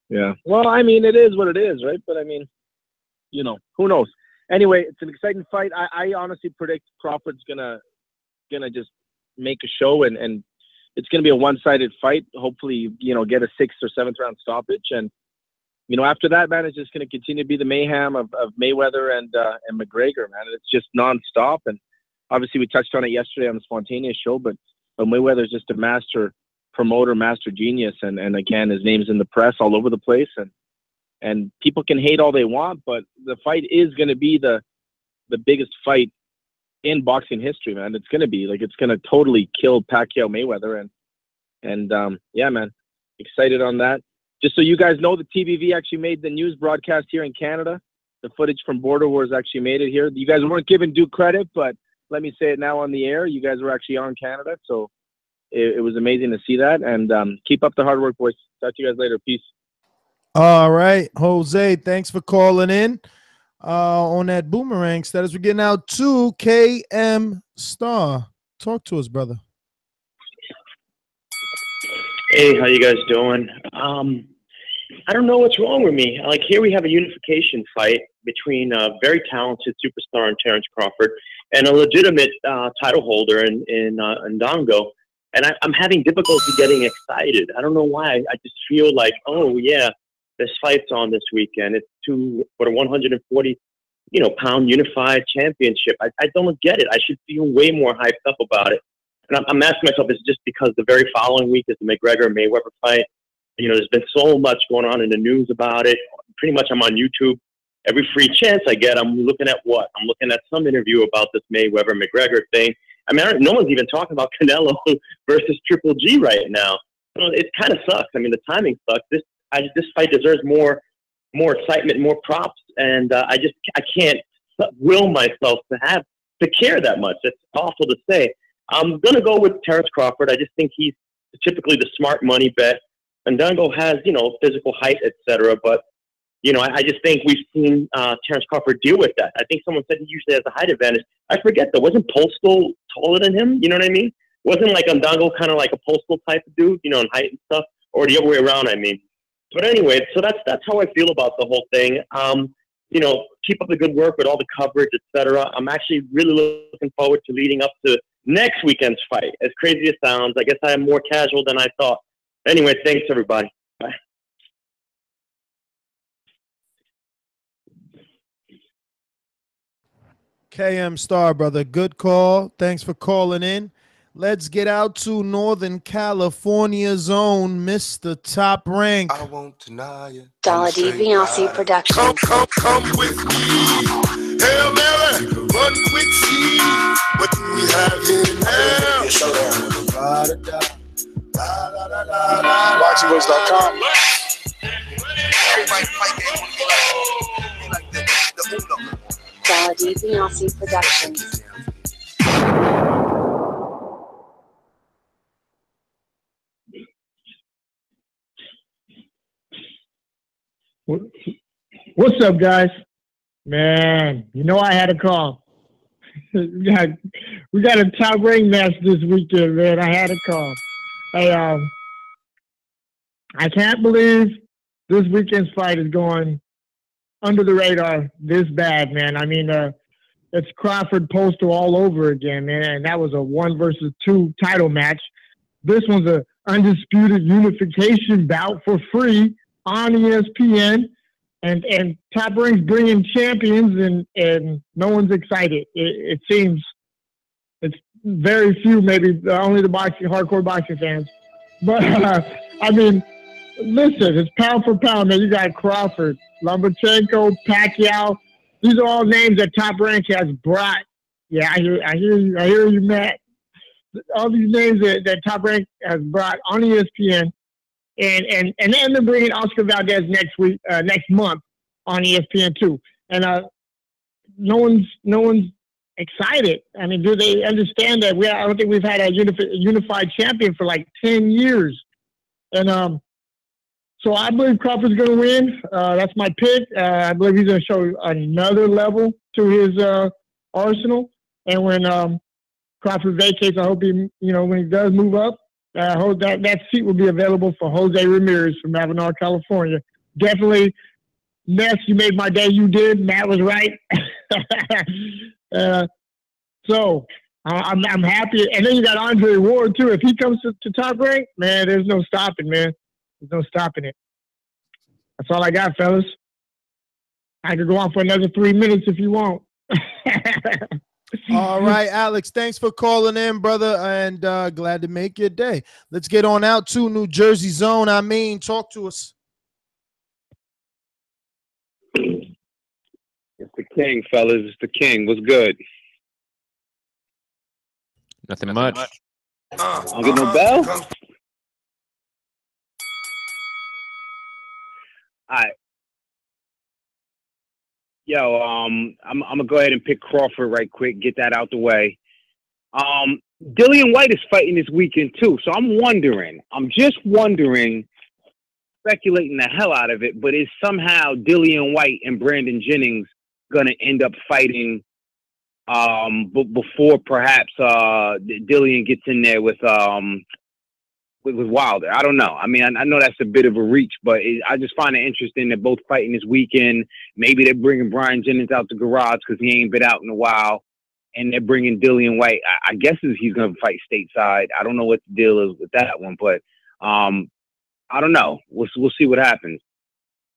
Yeah. Well, I mean, it is what it is, right? But I mean, you know, who knows? Anyway, it's an exciting fight. I honestly predict Crawford's gonna just make a show, and it's gonna be a one-sided fight. Hopefully, you know, get a 6th or 7th round stoppage, and you know, after that, man, it's just gonna continue to be the mayhem of Mayweather and McGregor, man. It's just nonstop, and obviously we touched on it yesterday on the Spontaneous show, but Mayweather's just a master promoter, master genius, and again, his name's in the press all over the place, and people can hate all they want, but the fight is going to be the biggest fight in boxing history, man. It's going to be, like, it's going to totally kill Pacquiao Mayweather, and yeah, man, excited on that. Just so you guys know, the TBV actually made the news broadcast here in Canada. The footage from Border Wars actually made it here. You guys weren't given due credit, but let me say it now on the air. You guys were actually on Canada, so it was amazing to see that. And keep up the hard work, boys. Talk to you guys later. Peace. All right, Jose, thanks for calling in on that boomerang status. We're getting out to KM Star. Talk to us, brother. Hey, how you guys doing? I don't know what's wrong with me. Like, here we have a unification fight between a very talented superstar in Terence Crawford and a legitimate title holder in Indongo. And I'm having difficulty getting excited. I don't know why. I just feel like, oh, yeah, this fight's on this weekend. It's for the 140, pound unified championship. I don't get it. I should feel way more hyped up about it. And I'm asking myself, is it just because the very following week is the McGregor-Mayweather fight? There's been so much going on in the news about it. Pretty much I'm on YouTube. Every free chance I get, I'm looking at what? I'm looking at some interview about this Mayweather-McGregor thing. I mean, no one's even talking about Canelo versus Triple G right now. It kind of sucks. I mean, the timing sucks. This fight deserves more excitement, more props, and I can't will myself to care that much. It's awful to say. I'm gonna go with Terence Crawford. I just think he's typically the smart money bet. Indongo has physical height, etc. But I just think we've seen Terence Crawford deal with that. I think someone said he usually has a height advantage. I forget though. Wasn't Postal taller than him? You know what I mean? Wasn't like Indongo kind of like a Postal type of dude, in height and stuff, or the other way around? I mean. But anyway, so that's how I feel about the whole thing. Keep up the good work with all the coverage, etc. I'm actually really looking forward to leading up to next weekend's fight. As crazy as it sounds, I guess I am more casual than I thought. Anyway, thanks everybody. Bye. KM Star, brother. Good call. Thanks for calling in. Let's get out to Northern California's own Mr. Top Rank. I won't deny it. Dollar D Beyonce Productions. Come with me. Hail Mary, run quick, see what we have here now. Boxingvoice.com. Dollar D Beyonce Productions. What's up, guys? Man, I had a call. we got a top rank match this weekend, man. I had a call. I can't believe this weekend's fight is going under the radar this bad, man. I mean, it's Crawford Postal all over again, man. And that was a 1 versus 2 title match. This one's a undisputed unification bout for free on ESPN. And Top Rank's bringing champions, and no one's excited. It seems it's very few, maybe only the hardcore boxing fans. But, I mean, listen, it's pound for pound, man. You got Crawford, Lomachenko, Pacquiao. These are all names that Top Rank has brought. Yeah, I hear you, Matt. All these names that Top Rank has brought on ESPN. And then they're bringing Oscar Valdez next month on ESPN too. And no one's excited. I mean, do they understand that I don't think we've had a unified champion for like 10 years. And so I believe Crawford's going to win. That's my pick. I believe he's going to show another level to his arsenal. And when Crawford vacates, I hope when he does move up, I hope that seat will be available for Jose Ramirez from Avenal, California. Definitely, Ness, you made my day. You did. Matt was right. So I'm happy. And then you got Andre Ward too. If he comes to Top Rank, man, there's no stopping, man. There's no stopping it. That's all I got, fellas. I could go on for another 3 minutes if you want. All right, Alex, thanks for calling in, brother, and glad to make your day. Let's get on out to New Jersey Zone. Talk to us. It's the king, fellas. It's the king. What's good? Nothing much. I don't get no bell? All right. Yo, I'm gonna go ahead and pick Crawford right quick, get that out the way. Dillian White is fighting this weekend too, so I'm just wondering, speculating the hell out of it, but is somehow Dillian White and Brandon Jennings gonna end up fighting before perhaps Dillian gets in there with Wilder? I don't know. I mean, I know that's a bit of a reach, but I just find it interesting that both fighting this weekend. Maybe they're bringing Brian Jennings out the garage because he ain't been out in a while, and they're bringing Dillian White. I guess he's going to fight stateside. I don't know what the deal is with that one, but I don't know. We'll see what happens.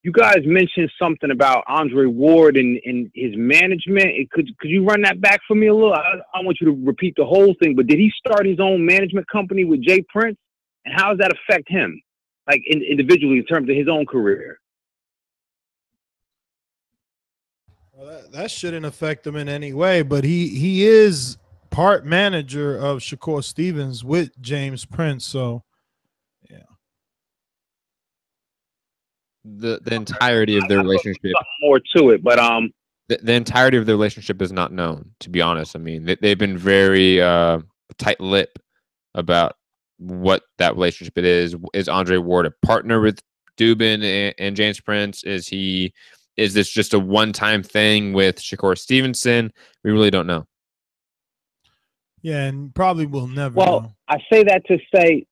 You guys mentioned something about Andre Ward and his management. Could you run that back for me a little? I don't want you to repeat the whole thing, but did he start his own management company with Jay Prince? And how does that affect him, like individually in terms of his own career? Well, that shouldn't affect him in any way, but he is part manager of Shakur Stevens with James Prince, so yeah. The entirety of their relationship. More to it, but the entirety of their relationship is not known, to be honest. I mean, they've been very tight-lipped about what that relationship is. Is Andre Ward a partner with Dubin and James Prince? Is this just a one-time thing with Shakur Stevenson? We really don't know. Yeah, and probably will never know. I say that to say,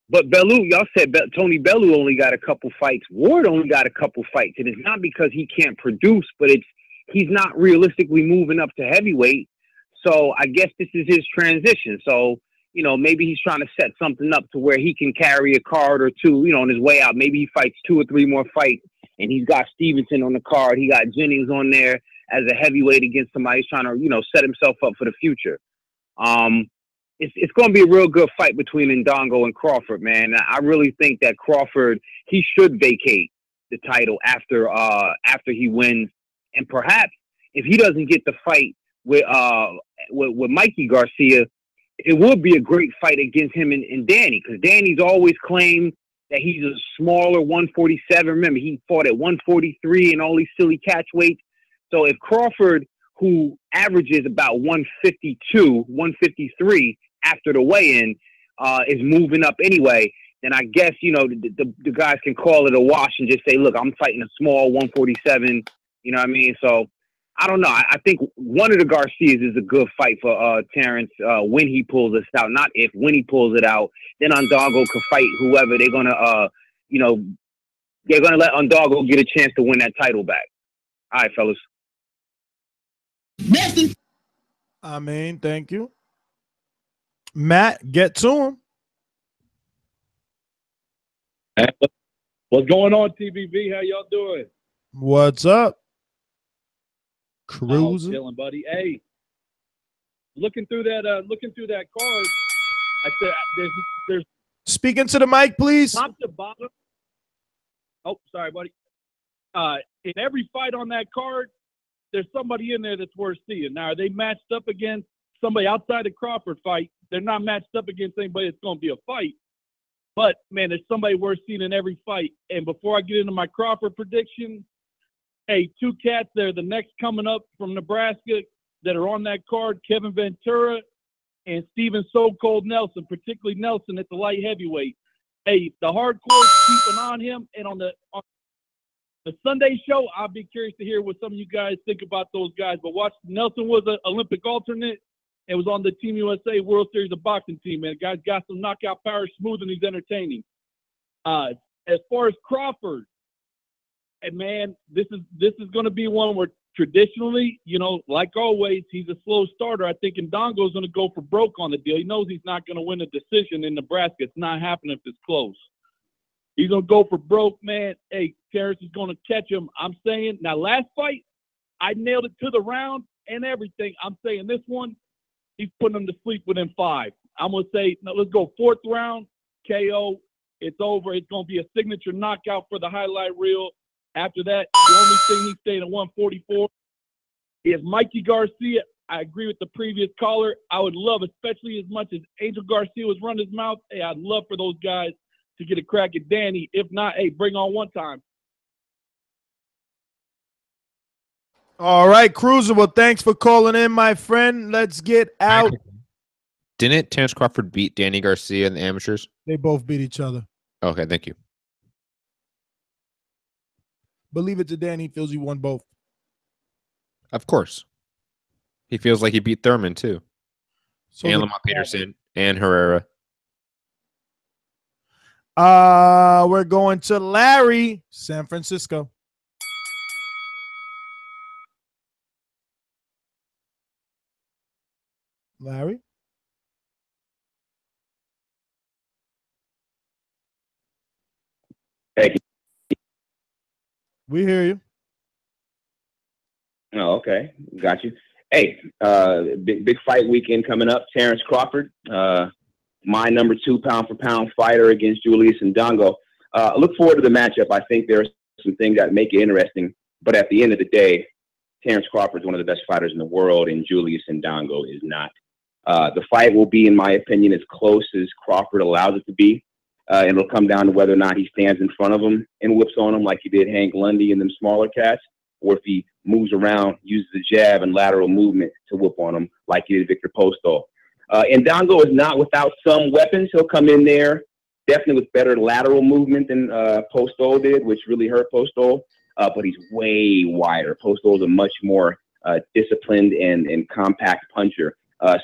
but Bellew, y'all said Tony Bellew only got a couple fights. Ward only got a couple fights. And it's not because he can't produce, but he's not realistically moving up to heavyweight. So I guess this is his transition. So, maybe he's trying to set something up to where he can carry a card or two, on his way out. Maybe he fights 2 or 3 more fights, and he's got Stevenson on the card. He got Jennings on there as a heavyweight against somebody who's trying to, set himself up for the future. It's going to be a real good fight between Indongo and Crawford, man. I really think that Crawford, he should vacate the title after he wins, and perhaps if he doesn't get the fight with Mikey Garcia, it would be a great fight against him and Danny, because Danny's always claimed that he's a smaller 147. Remember, he fought at 143 and all these silly catch weights. So if Crawford, who averages about 152, 153 after the weigh-in, is moving up anyway, then I guess, the guys can call it a wash and just say, look, I'm fighting a small 147. You know what I mean? So I don't know. I think one of the Garcias is a good fight for Terence when he pulls this out. Not if, when he pulls it out. Then Indongo could fight whoever. They're going to, they're going to let Indongo get a chance to win that title back. All right, fellas. I mean, thank you. Matt, get to him. Hey, what's going on, TBV? How y'all doing? What's up? Cruising. Chilling, buddy. Hey, looking through that card, I said there's Speak into the mic, please. top to bottom. Oh, sorry, buddy. In every fight on that card, there's somebody in there that's worth seeing. Now, are they matched up against somebody outside the Crawford fight? They're not matched up against anybody that's going to be a fight. But, man, there's somebody worth seeing in every fight. And before I get into my Crawford prediction, hey, two cats there, the next coming up from Nebraska that are on that card, Kevin Ventura and Steven So-Cold Nelson, particularly Nelson at the light heavyweight. Hey, the hardcore keeping on him. And on the Sunday show, I'll be curious to hear what some of you guys think about those guys. But watch, Nelson was an Olympic alternate and was on the Team USA World Series of Boxing team, man. The guy's got some knockout power, smooth, and he's entertaining. As far as Crawford, and man, this is going to be one where traditionally, you know, like always, he's a slow starter. I think Indongo's going to go for broke on the deal. He knows he's not going to win a decision in Nebraska. It's not happening if it's close. He's going to go for broke, man. Hey, Terrence is going to catch him. I'm saying, now last fight, I nailed it to the round and everything. I'm saying this one, he's putting him to sleep within 5. I'm going to say, no, let's go 4th round, KO. It's over. It's going to be a signature knockout for the highlight reel. After that, the only thing he's staying at 144 is Mikey Garcia. I agree with the previous caller. I would love, especially as much as Angel Garcia was running his mouth, hey, I'd love for those guys to get a crack at Danny. If not, hey, bring on one time. All right, Cruiser. Well, thanks for calling in, my friend. Let's get out. Didn't Terence Crawford beat Danny Garcia in the amateurs? They both beat each other. Okay, thank you. Believe it to Dan, he feels he won both. Of course. He feels like he beat Thurman, too. So and Lamont Peterson and Herrera. We're going to Larry, San Francisco. Larry? Hey. We hear you. Oh, okay. Got you. Hey, big fight weekend coming up. Terence Crawford, my number 2 pound-for-pound fighter against Julius Indongo. I look forward to the matchup. I think there are some things that make it interesting. But at the end of the day, Terence Crawford is one of the best fighters in the world, and Julius Indongo is not. The fight will be, in my opinion, as close as Crawford allows it to be. And it'll come down to whether or not he stands in front of him and whips on him like he did Hank Lundy and them smaller cats, or if he moves around, uses the jab and lateral movement to whip on him like he did Victor Postol. Indongo is not without some weapons. He'll come in there definitely with better lateral movement than Postol did, which really hurt Postol, but he's way wider. Postol is a much more disciplined and compact puncher.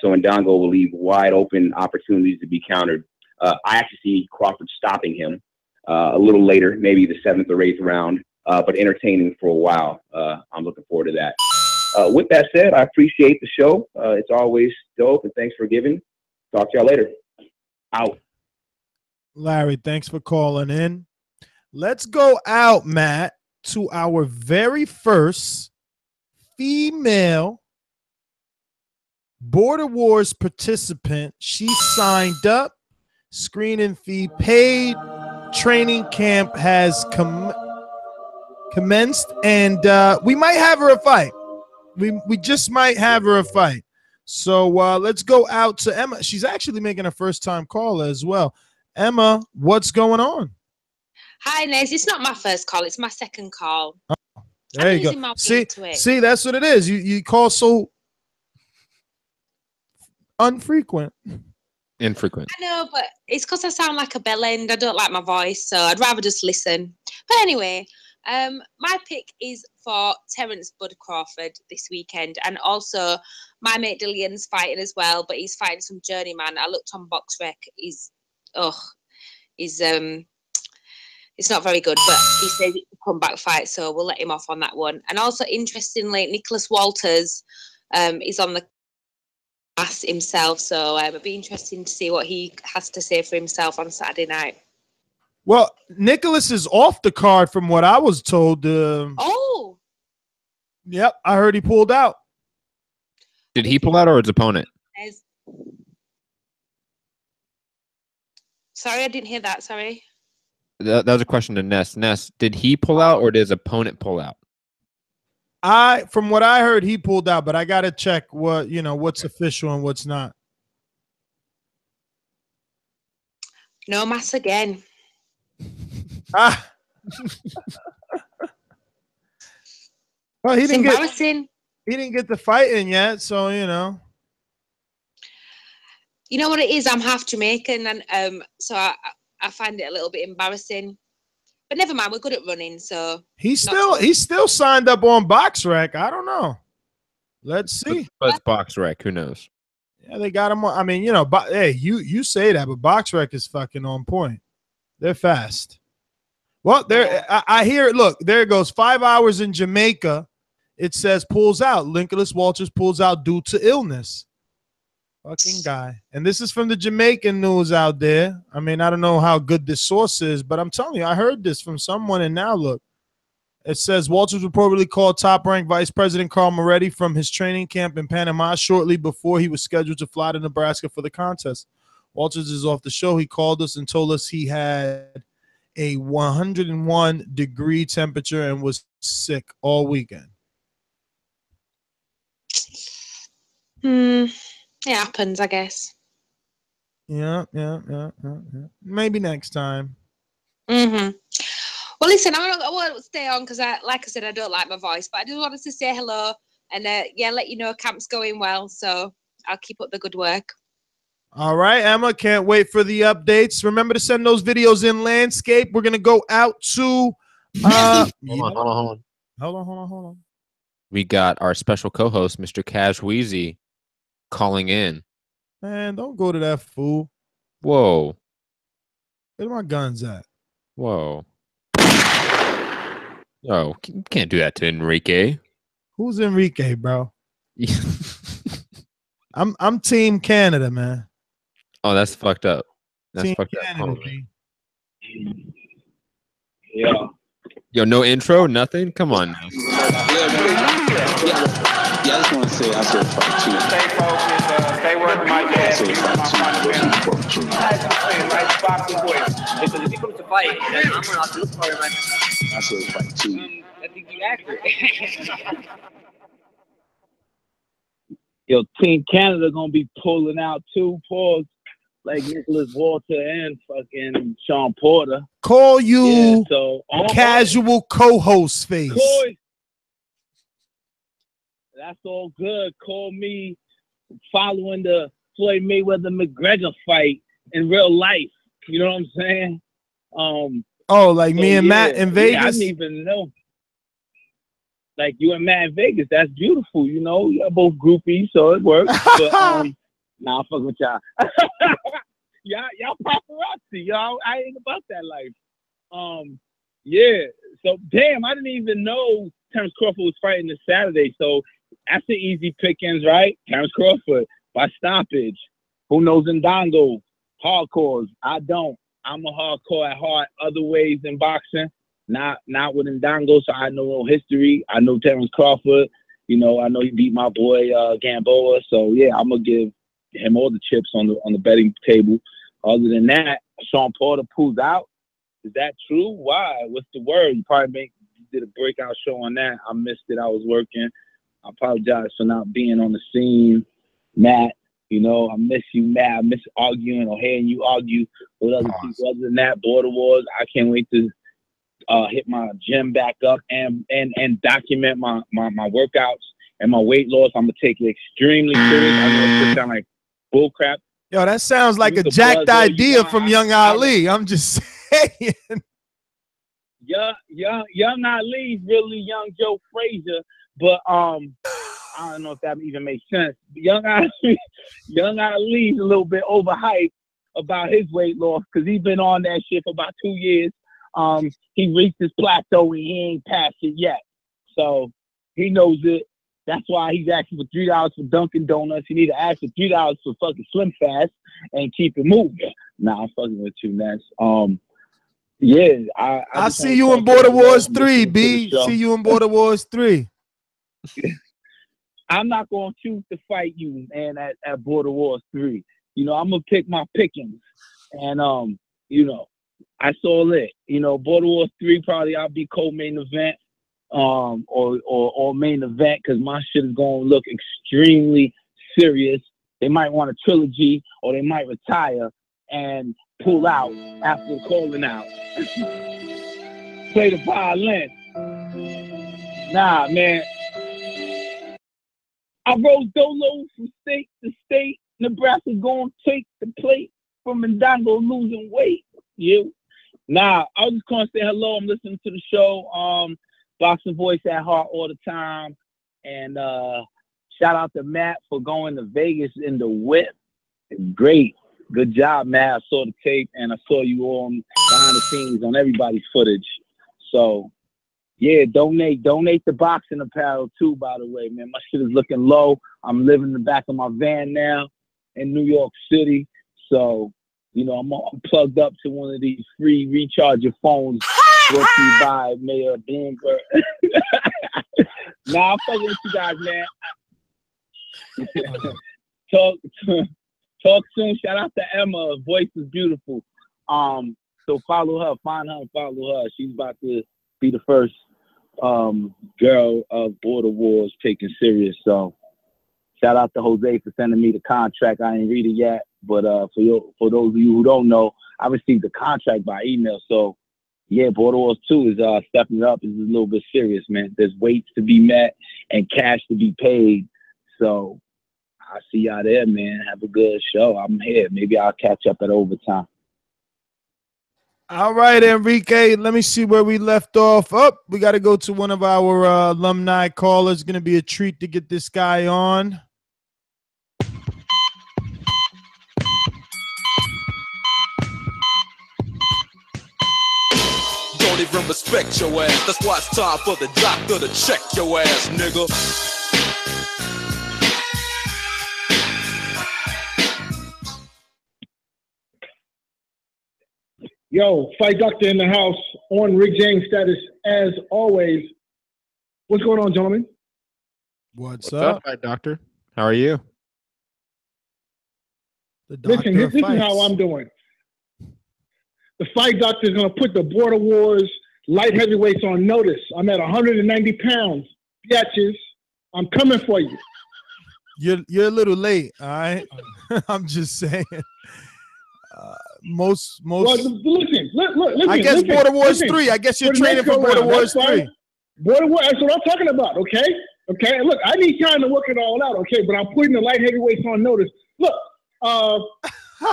So Indongo will leave wide open opportunities to be countered. I actually see Crawford stopping him a little later, maybe the 7th or 8th round, but entertaining for a while. I'm looking forward to that. With that said, I appreciate the show. It's always dope, and thanks for giving. Talk to y'all later. Out. Larry, thanks for calling in. Let's go out, Matt, to our very first female Border Wars participant. She signed up. Screening fee paid. Training camp has commenced, and we might have her a fight. We just might have her a fight. So let's go out to Emma. She's actually making a first-time caller as well. Emma, what's going on? Hi, Nez. It's not my first call. It's my second call. Oh, there you go. See, that's what it is. You call so infrequent. I know, but it's because I sound like a bellend. I don't like my voice, so I'd rather just listen. But anyway, my pick is for Terence Bud Crawford this weekend, and also my mate Dillian's fighting as well, but he's fighting some journeyman. I looked on BoxRec. His It's not very good, but he says it's a comeback fight, so we'll let him off on that one. And also, interestingly, Nicholas Walters is on the cast himself, so it'll be interesting to see what he has to say for himself on Saturday night. Well, Nicholas is off the card from what I was told. Oh. Yep, I heard he pulled out. Did he pull out or his opponent? Sorry, I didn't hear that. Sorry. That was a question to Ness. Ness, did he pull out or did his opponent pull out? From what I heard, he pulled out, but I gotta check what's official and what's not. No mass again. Well, he It's didn't embarrassing. He didn't get the fight in yet, so You know what it is? I'm half Jamaican, and so I find it a little bit embarrassing. But never mind, we're good at running, so he's still signed up on BoxRec. I don't know. Let's see. But it's BoxRec. Who knows? Yeah, they got him on. I mean, hey, you say that, but BoxRec is fucking on point. They're fast. Well, I hear it. Look, there it goes. 5 hours in Jamaica. It says pulls out. Nicholas Walters pulls out due to illness. Fucking guy. And this is from the Jamaican news out there. I mean, I don't know how good this source is, but I'm telling you, I heard this from someone, and now look. It says Walters reportedly called top-ranked Vice President Carl Moretti from his training camp in Panama shortly before he was scheduled to fly to Nebraska for the contest. Walters is off the show. He called us and told us he had a 101-degree temperature and was sick all weekend. It happens, I guess. Yeah. Maybe next time. Well, listen, I won't stay on because, like I said, I don't like my voice, but I just wanted to say hello and let you know camp's going well. So I'll keep up the good work. All right, Emma, can't wait for the updates. Remember to send those videos in landscape. We're gonna go out to Hold on. We got our special co-host, Mr. Cash Wheezy, calling in. Man, don't go to that fool. Whoa. Where my guns at? Whoa. Oh, you can't do that to Enrique. Who's Enrique, bro? I'm Team Canada, man. Oh, that's fucked up. That's Team fucked Canada, up. Yeah. Yo, no intro, nothing? Come on. Yeah, I just want to say I said fight two. Stay focused, stay working my dad. Because if he comes to fight, then I'm gonna do for him. I said fight two. I think you accurate. Yo, Team Canada gonna be pulling out too, pause, like Nicholas Walter and fucking Shawn Porter. Call you Yeah, casual co-host face. That's all good. Call me following the Floyd Mayweather-McGregor fight in real life. You know what I'm saying? Like me and Matt in Vegas? I didn't even know. Like you and Matt in Vegas, that's beautiful. You know, you're both groupies, so it works. But nah, I'm fucking with y'all. y'all paparazzi, y'all. I ain't about that life. Yeah. So damn, I didn't even know Terence Crawford was fighting this Saturday. So that's the easy pickings, right? Terence Crawford by stoppage. Who knows Indongo? Hardcores. I don't. I'm a hardcore at heart. Other ways in boxing. Not with Indongo, so I know no history. I know Terence Crawford. You know, I know he beat my boy Gamboa. So yeah, I'm gonna give him all the chips on the betting table. Other than that, Shawn Porter pulls out. Is that true? Why? What's the word? You probably did a breakout show on that. I missed it. I was working. I apologize for not being on the scene, Matt. You know, I miss you, Matt. I miss arguing or hearing you argue with other people. Other than that, Border Wars. I can't wait to hit my gym back up and document my workouts and my weight loss. I'm gonna take it extremely serious. I know it sounds like bullcrap. Yo, that sounds like a jacked idea from Young Ali. I'm just saying. Young Ali's really young Joe Frazier, but I don't know if that even makes sense. Young Ali's a little bit overhyped about his weight loss because he's been on that shit for about 2 years. He reached his plateau and he ain't passed it yet. So he knows it. That's why he's asking for $3 for Dunkin' Donuts. He need to ask for $3 for fucking Slim Fast and keep it moving. Nah, I'm fucking with you, Ness. Yeah, I see you in Border Wars 3, B. See you in Border Wars 3. I'm not going to choose to fight you, man, at Border Wars 3. You know, I'm going to pick my pickings. And, you know, I saw it. You know, Border Wars 3, probably I'll be co-main event or main event because my shit is going to look extremely serious. They might want a trilogy or they might retire and pull out after calling out. Play the violin. Nah, man. I rode Dolo from state to state. Nebraska gonna take the plate from Indongo losing weight. You. Nah, I was just gonna say hello. I'm listening to the show. Boxing Voice at heart all the time. And shout out to Matt for going to Vegas in the whip. Great. Good job, Matt. I saw the tape and I saw you all behind the scenes on everybody's footage. So yeah, donate the boxing apparel too, by the way, man. My shit is looking low. I'm living in the back of my van now in New York City. So, you know, I'm plugged up to one of these free recharge your phones brought to you by Mayor Bloomberg. Nah, I'm fucking with you guys, man. Talk soon. Shout out to Emma. Her voice is beautiful. So follow her, find her and follow her. She's about to be the first girl of Border Wars taken serious. So shout out to Jose for sending me the contract. I ain't read it yet, but for those of you who don't know, I received the contract by email. So yeah, Border Wars 2 is stepping up. It's a little bit serious, man. There's weights to be met and cash to be paid. So I see y'all there, man. Have a good show. I'm here. Maybe I'll catch up at overtime. All right, Enrique. Let me see where we left off. We got to go to one of our alumni callers. It's going to be a treat to get this guy on. Don't even respect your ass. That's why it's time for the doctor to check your ass, nigga. Yo, Fight Doctor in the house on Rick James status as always. What's going on, gentlemen? What's up, Fight Doctor? How are you? Listen, this is how I'm doing. The Fight Doctor is going to put the Border Wars light heavyweights on notice. I'm at 190 pounds. Bitches, I'm coming for you. You're a little late, all right? I'm just saying. Most. Well, listen. I guess Border Wars 3. I guess you're training for Border Wars 3. Border Wars. That's what I'm talking about. Okay. Look, I need time to work it all out. Okay, but I'm putting the light heavyweights on notice. Look,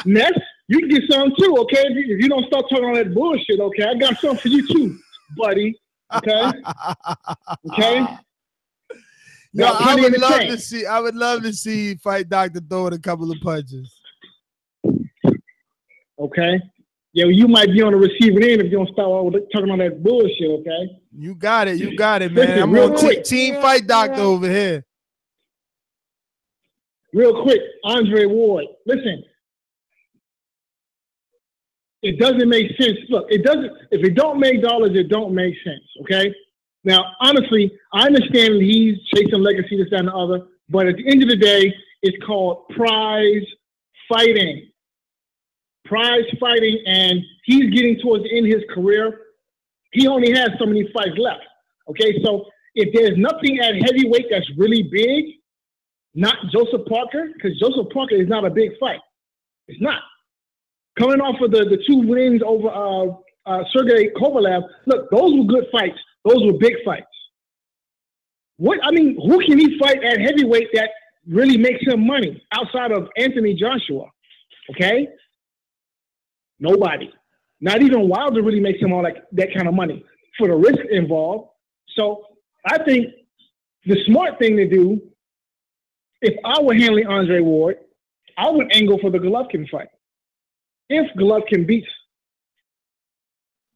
Ness, you can get some too. Okay, if you don't start talking all that bullshit. Okay, I got something for you too, buddy. Okay. No, I would love to see Fight Doctor throwing a couple of punches. Okay. Yeah, well, you might be on the receiving end if you don't start talking on that bullshit, okay? You got it, man. I'm on Team Fight Doctor over here. Real quick, Andre Ward. Listen, it doesn't make sense. Look, it doesn't. If it don't make dollars, it don't make sense, okay? Now, honestly, I understand that he's chasing legacy, this, that, and the other, but at the end of the day, it's called prize fighting. Prize fighting, and he's getting towards the end of his career. He only has so many fights left. Okay, so if there's nothing at heavyweight that's really big, not Joseph Parker, because Joseph Parker is not a big fight. It's not. Coming off of the 2 wins over Sergey Kovalev, look, those were good fights. Those were big fights. Who can he fight at heavyweight that really makes him money outside of Anthony Joshua? Okay? Nobody. Not even Wilder really makes him all that kind of money for the risk involved. So I think the smart thing to do, if I were handling Andre Ward, I would angle for the Golovkin fight. If Golovkin beats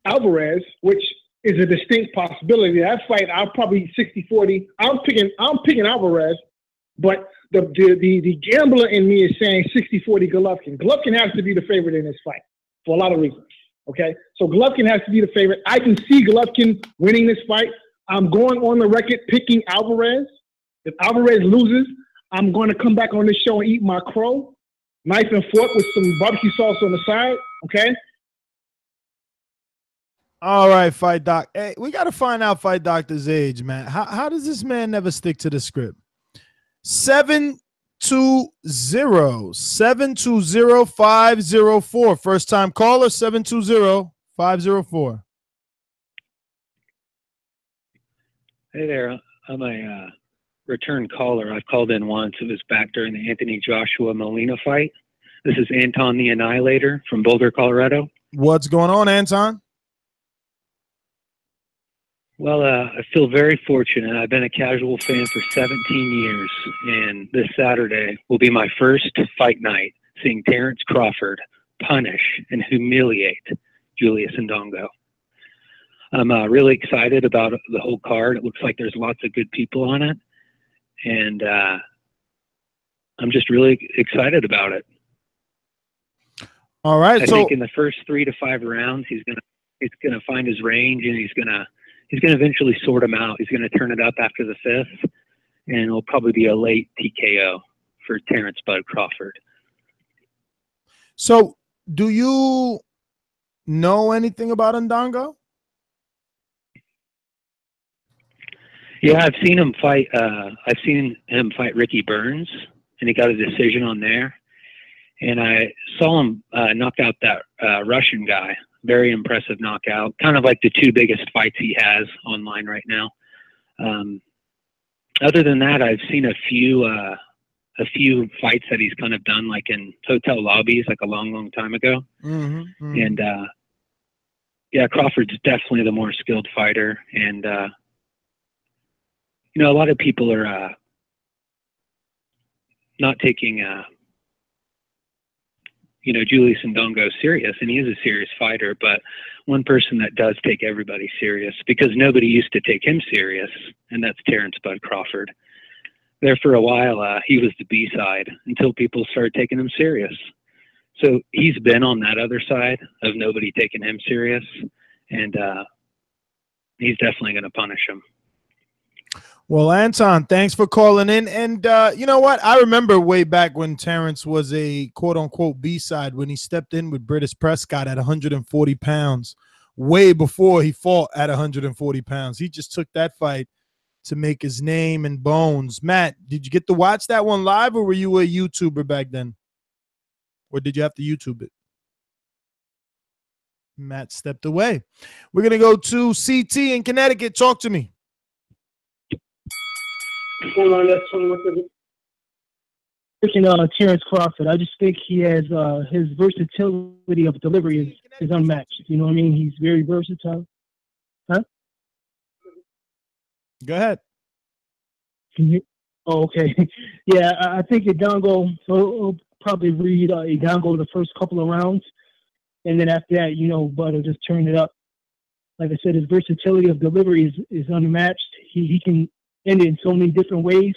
Alvarez, which is a distinct possibility. That fight, I'll probably 60-40. I'm picking Alvarez, but the gambler in me is saying 60-40 Golovkin. Golovkin has to be the favorite in this fight for a lot of reasons. Okay, so Golovkin has to be the favorite. I can see Golovkin winning this fight. I'm going on the record picking Alvarez. If Alvarez loses, I'm going to come back on this show and eat my crow, knife and fork with some barbecue sauce on the side. Okay. All right, Fight Doc. Hey, we got to find out Fight Doctor's age, man. How does this man never stick to the script? 720-504. First time caller, 720-504. Hey there. I'm a return caller. I've called in once. It was back during the Anthony Joshua Molina fight. This is Anton the Annihilator from Boulder, Colorado. What's going on, Anton? Well, I feel very fortunate. I've been a casual fan for 17 years, and this Saturday will be my first fight night seeing Terence Crawford punish and humiliate Julius Indongo. I'm really excited about the whole card. It looks like there's lots of good people on it, and I'm just really excited about it. All right. I think in the first 3 to 5 rounds, he's gonna find his range, and he's gonna eventually sort him out. He's gonna turn it up after the 5th, and it'll probably be a late TKO for Terence Bud Crawford. So, do you know anything about Indongo? Yeah, I've seen him fight. I've seen him fight Ricky Burns, and he got a decision on there. And I saw him knock out that Russian guy. Very impressive knockout. Kind of like the 2 biggest fights he has online right now. Other than that, I've seen a few fights that he's kind of done, like in hotel lobbies, like a long, long time ago. And yeah, Crawford's definitely the more skilled fighter. And you know, a lot of people are not taking you know, Julius Indongo serious, and he is a serious fighter, but one person that does take everybody serious, because nobody used to take him serious, and that's Terence Bud Crawford. There for a while, he was the B-side until people started taking him serious. So he's been on that other side of nobody taking him serious, and he's definitely going to punish him. Well, Anton, thanks for calling in. And you know what? I remember way back when Terence was a quote-unquote B-side, when he stepped in with British Prescott at 140 pounds, way before he fought at 140 pounds. He just took that fight to make his name and bones. Matt, did you get to watch that one live, or were you a YouTuber back then? Or did you have to YouTube it? Matt stepped away. We're going to go to CT in Connecticut. Talk to me. Hold on, that's Terence Crawford. I just think he has his versatility of delivery is unmatched. You know what I mean? He's very versatile. Huh? Go ahead. Oh, okay. Yeah, I think Indongo will probably read Indongo the first couple of rounds, and then after that, you know, Bud will just turn it up. Like I said, his versatility of delivery is unmatched. He can end it in so many different ways,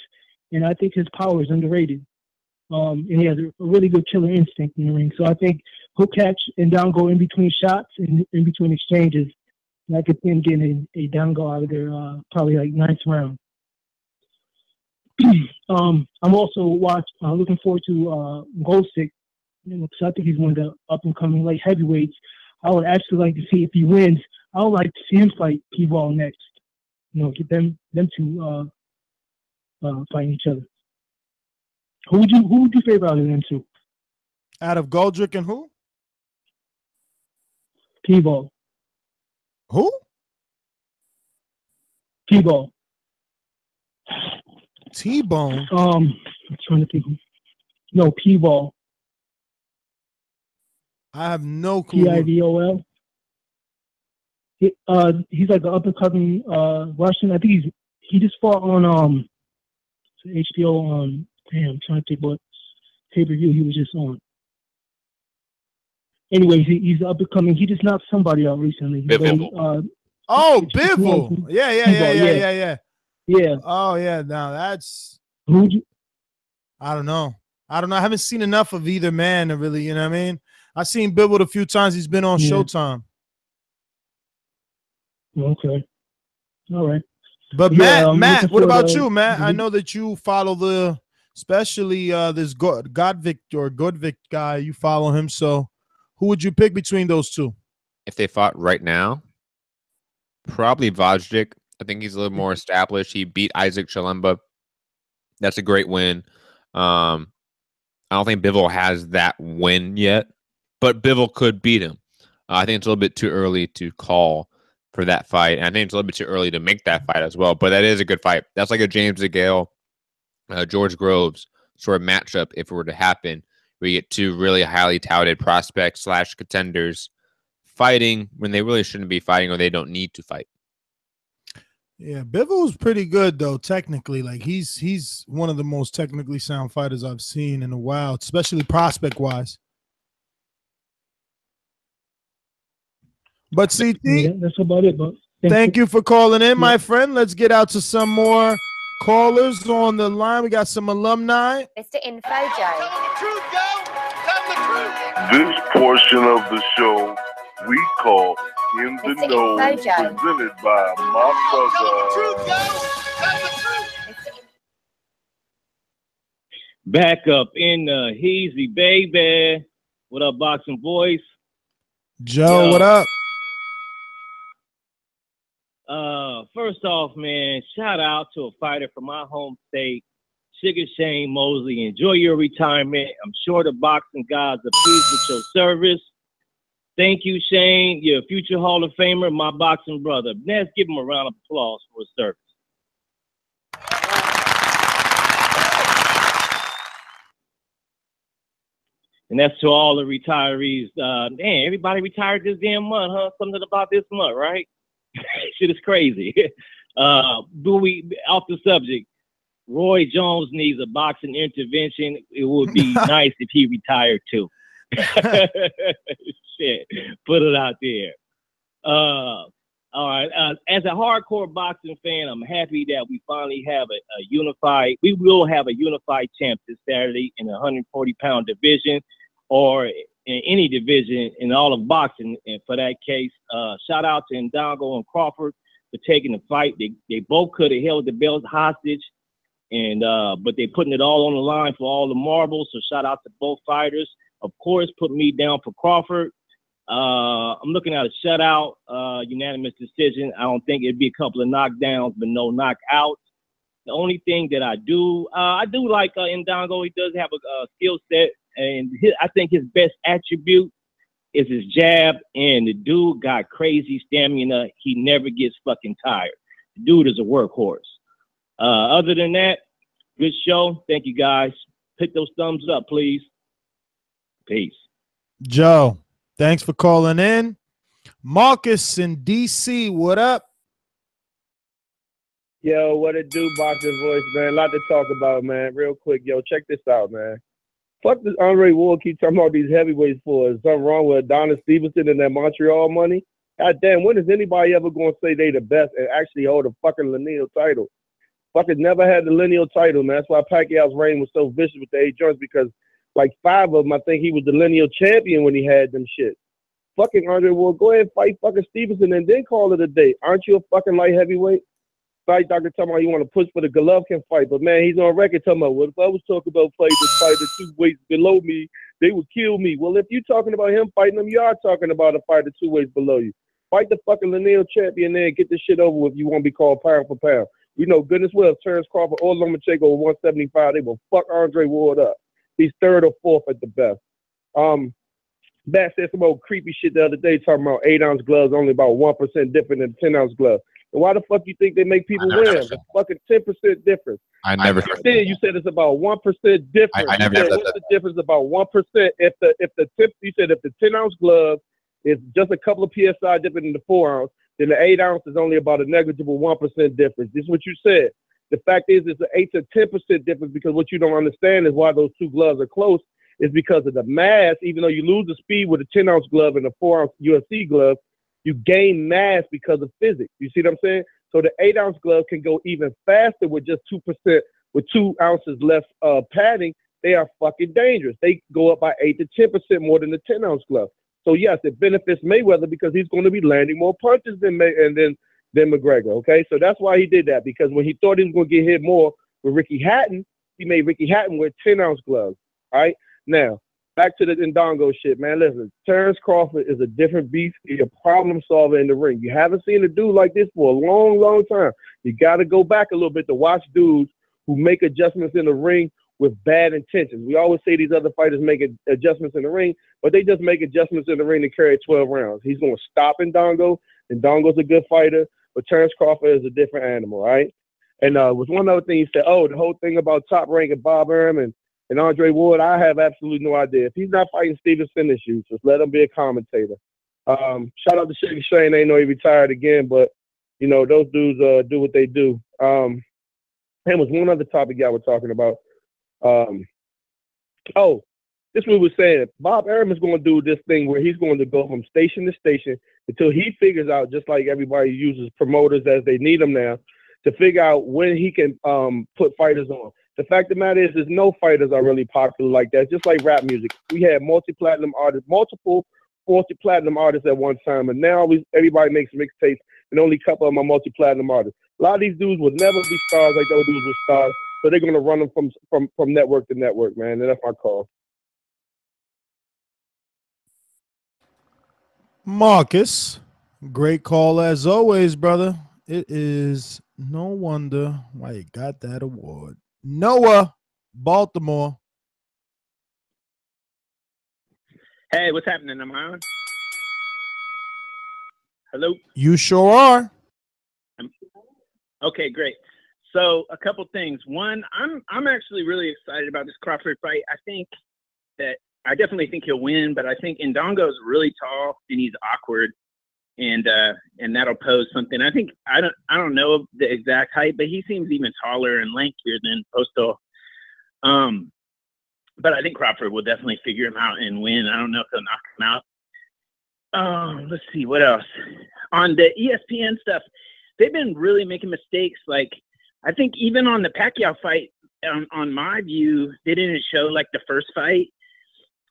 and I think his power is underrated. And he has a really good killer instinct in the ring. So I think he'll catch Indongo in between shots and in between exchanges. And I could see him getting a Indongo out of there probably like 9th round. I'm also looking forward to Golsick, you know, because I think he's one of the up-and-coming light heavyweights. I would actually like to see, if he wins, I would like to see him fight P-Ball next. You know, get them two fighting each other. Who would you favor out of them two? Out of Goldrick and who? P-Ball. Who? P-Ball. T-Bone. I'm trying to think. No, P-Ball. I have no clue. P-I-V-O-L. He's like an up-and-coming Russian. I think he just fought on HBO. Damn, I'm trying to think what pay-per-view he was just on. anyways, he's up and coming. He just knocked somebody out recently. Bivol. Bivol. Yeah. Yeah. Oh yeah. Now that's who? I don't know. I haven't seen enough of either man to really, you know what I mean? I've seen Bivol a few times. He's been on Showtime. Okay. All right. But Yeah, Matt, what about you, Matt? I know that you follow especially this Godvik guy. You follow him. So who would you pick between those two? If they fought right now, probably Vajdic. I think he's a little more established. He beat Isaac Chalemba. That's a great win. I don't think Bivol has that win yet, but Bivol could beat him. I think it's a little bit too early to call for that fight. And I think it's a little bit too early to make that fight as well. But that is a good fight. That's like a James DeGale, George Groves sort of matchup if it were to happen. We get two really highly touted prospects / contenders fighting when they really shouldn't be fighting or they don't need to fight. Yeah, Bivol's pretty good though. Technically, like he's one of the most technically sound fighters I've seen in a while, especially prospect wise. But CT, that's about it. But thank you for calling in, my friend. Let's get out to some more callers on the line. We got some alumni. Mr. Info Joe. This portion of the show we call In the Know, presented by my brother. Back up in the Heezy, baby. What up, Boxing Voice? Joe, what up? First off, man, shout out to a fighter from my home state, Sugar Shane Mosley. Enjoy your retirement. I'm sure the boxing gods are pleased with your service. Thank you, Shane. You're a future Hall of Famer, my boxing brother. Let's give him a round of applause for his service. And that's to all the retirees. Man, everybody retired this damn month, huh? Something about this month, right? Shit is crazy. Off the subject, Roy Jones needs a boxing intervention. It would be nice if he retired too. Shit, put it out there. All right. As a hardcore boxing fan, I'm happy that we finally have a unified. We will have a unified champ this Saturday in the 140-pound division, or in any division in all of boxing. And for that case, shout out to Indongo and Crawford for taking the fight. They both could have held the belts hostage, and but they putting it all on the line for all the marbles. So shout out to both fighters. Of course, put me down for Crawford. I'm looking at a shutout, unanimous decision. I don't think it'd be a couple of knockdowns, but no knockouts. The only thing that I do like Indongo. He does have a skill set, and I think his best attribute is his jab. And the dude got crazy stamina. He never gets fucking tired. The dude is a workhorse. Other than that, good show. Thank you guys. Pick those thumbs up, please. Peace. Joe, thanks for calling in. Marcus in DC, what up? Yo, what it do, Boxing Voice, man? A lot to talk about, man. Real quick, yo, check this out, man. Fuck this Andre Ward keep talking about these heavyweights for. Is something wrong with Adonis Stevenson and that Montreal money? God damn, when is anybody ever going to say they the best and actually hold a fucking lineal title? Fucking never had the lineal title, man. That's why Pacquiao's reign was so vicious with the 8 joints, because like 5 of them, I think he was the lineal champion when he had them shit. Fucking Andre Ward, go ahead and fight fucking Stevenson and then call it a day. Aren't you a fucking light heavyweight? Fight doctor talking about you want to push for the Golovkin fight, but man, he's on record talking about, well, if I was talking about fighting this fighter 2 weights below me, they would kill me. Well, if you're talking about him fighting them, you are talking about a fighter 2 weights below you. Fight the fucking lineal champion there and get this shit over with. You want to be called pound for pound. We know goodness well if Terence Crawford or Lomachenko were 175, they will fuck Andre Ward up. He's 3rd or 4th at the best. Bat said some old creepy shit the other day talking about 8-ounce gloves only about 1% different than 10-ounce gloves. And why the fuck you think they make people wear them? It's fucking 10% difference. I never said you said it's about 1% difference. I never said what's the difference about 1%? If the 10-ounce glove is just a couple of PSI different than the 4-ounce, then the 8-ounce is only about a negligible 1% difference. This is what you said. The fact is, it's an 8 to 10% difference, because what you don't understand is why those 2 gloves are close is because of the mass. Even though you lose the speed with a 10-ounce glove and a 4-ounce UFC glove, you gain mass because of physics. You see what I'm saying? So the 8-ounce glove can go even faster with just 2%, with 2 ounces less padding. They are fucking dangerous. They go up by 8 to 10% more than the 10-ounce glove. So yes, it benefits Mayweather because he's going to be landing more punches than McGregor. Okay, so that's why he did that, because when he thought he was going to get hit more with Ricky Hatton, he made Ricky Hatton wear 10-ounce gloves. All right, now back to the Indongo shit, man. Listen, Terence Crawford is a different beast. He's a problem solver in the ring. You haven't seen a dude like this for a long, long time. You got to go back a little bit to watch dudes who make adjustments in the ring with bad intentions. We always say these other fighters make adjustments in the ring, but they just make adjustments in the ring to carry 12 rounds. He's going to stop Indongo. Indongo's a good fighter, but Terence Crawford is a different animal, right? And with one other thing, he said, oh, the whole thing about Top Rank and Bob Arum and Andre Ward, I have absolutely no idea. If he's not fighting Steven Sinishu, just let him be a commentator. Shout out to Sugar Shane. I know he retired again, but, you know, those dudes do what they do. And was one other topic y'all were talking about. This is what we were saying. Bob Arum is going to do this thing where he's going to go from station to station until he figures out, just like everybody uses promoters as they need them now, to figure out when he can put fighters on. The fact of the matter is no fighters are really popular like that. Just like rap music. We had multi-platinum artists, multiple multi-platinum artists at one time, and now everybody makes mixtapes, and only a couple of them are multi-platinum artists. A lot of these dudes would never be stars like those dudes were stars, so they're going to run them from network to network, man, and that's my call. Marcus, great call as always, brother. It is no wonder why you got that award. Noah, Baltimore. Hey, what's happening? Am I on? Hello? You sure are. Okay, great. So a couple things. One, I'm actually really excited about this Crawford fight. I definitely think he'll win, but I think Indongo's really tall and he's awkward, and that'll pose something. I don't know the exact height, but he seems even taller and lankier than Postal. But I think Crawford will definitely figure him out and win. I don't know if he'll knock him out. Let's see what else on the ESPN stuff. They've been really making mistakes. Like I think even on the Pacquiao fight, on my view, they didn't show like the first fight.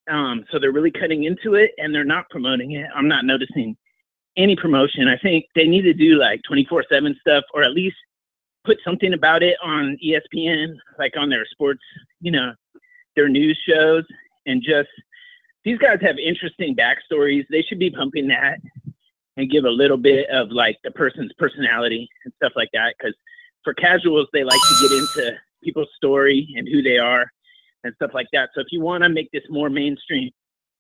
So they're really cutting into it and they're not promoting it. I'm not noticing any promotion. I think they need to do like 24/7 stuff, or at least put something about it on ESPN, like on their sports, their news shows, and just, these guys have interesting backstories. They should be pumping that and give a little bit of like the person's personality and stuff like that. Cause for casuals, they like to get into people's story and who they are and stuff like that. So if you want to make this more mainstream,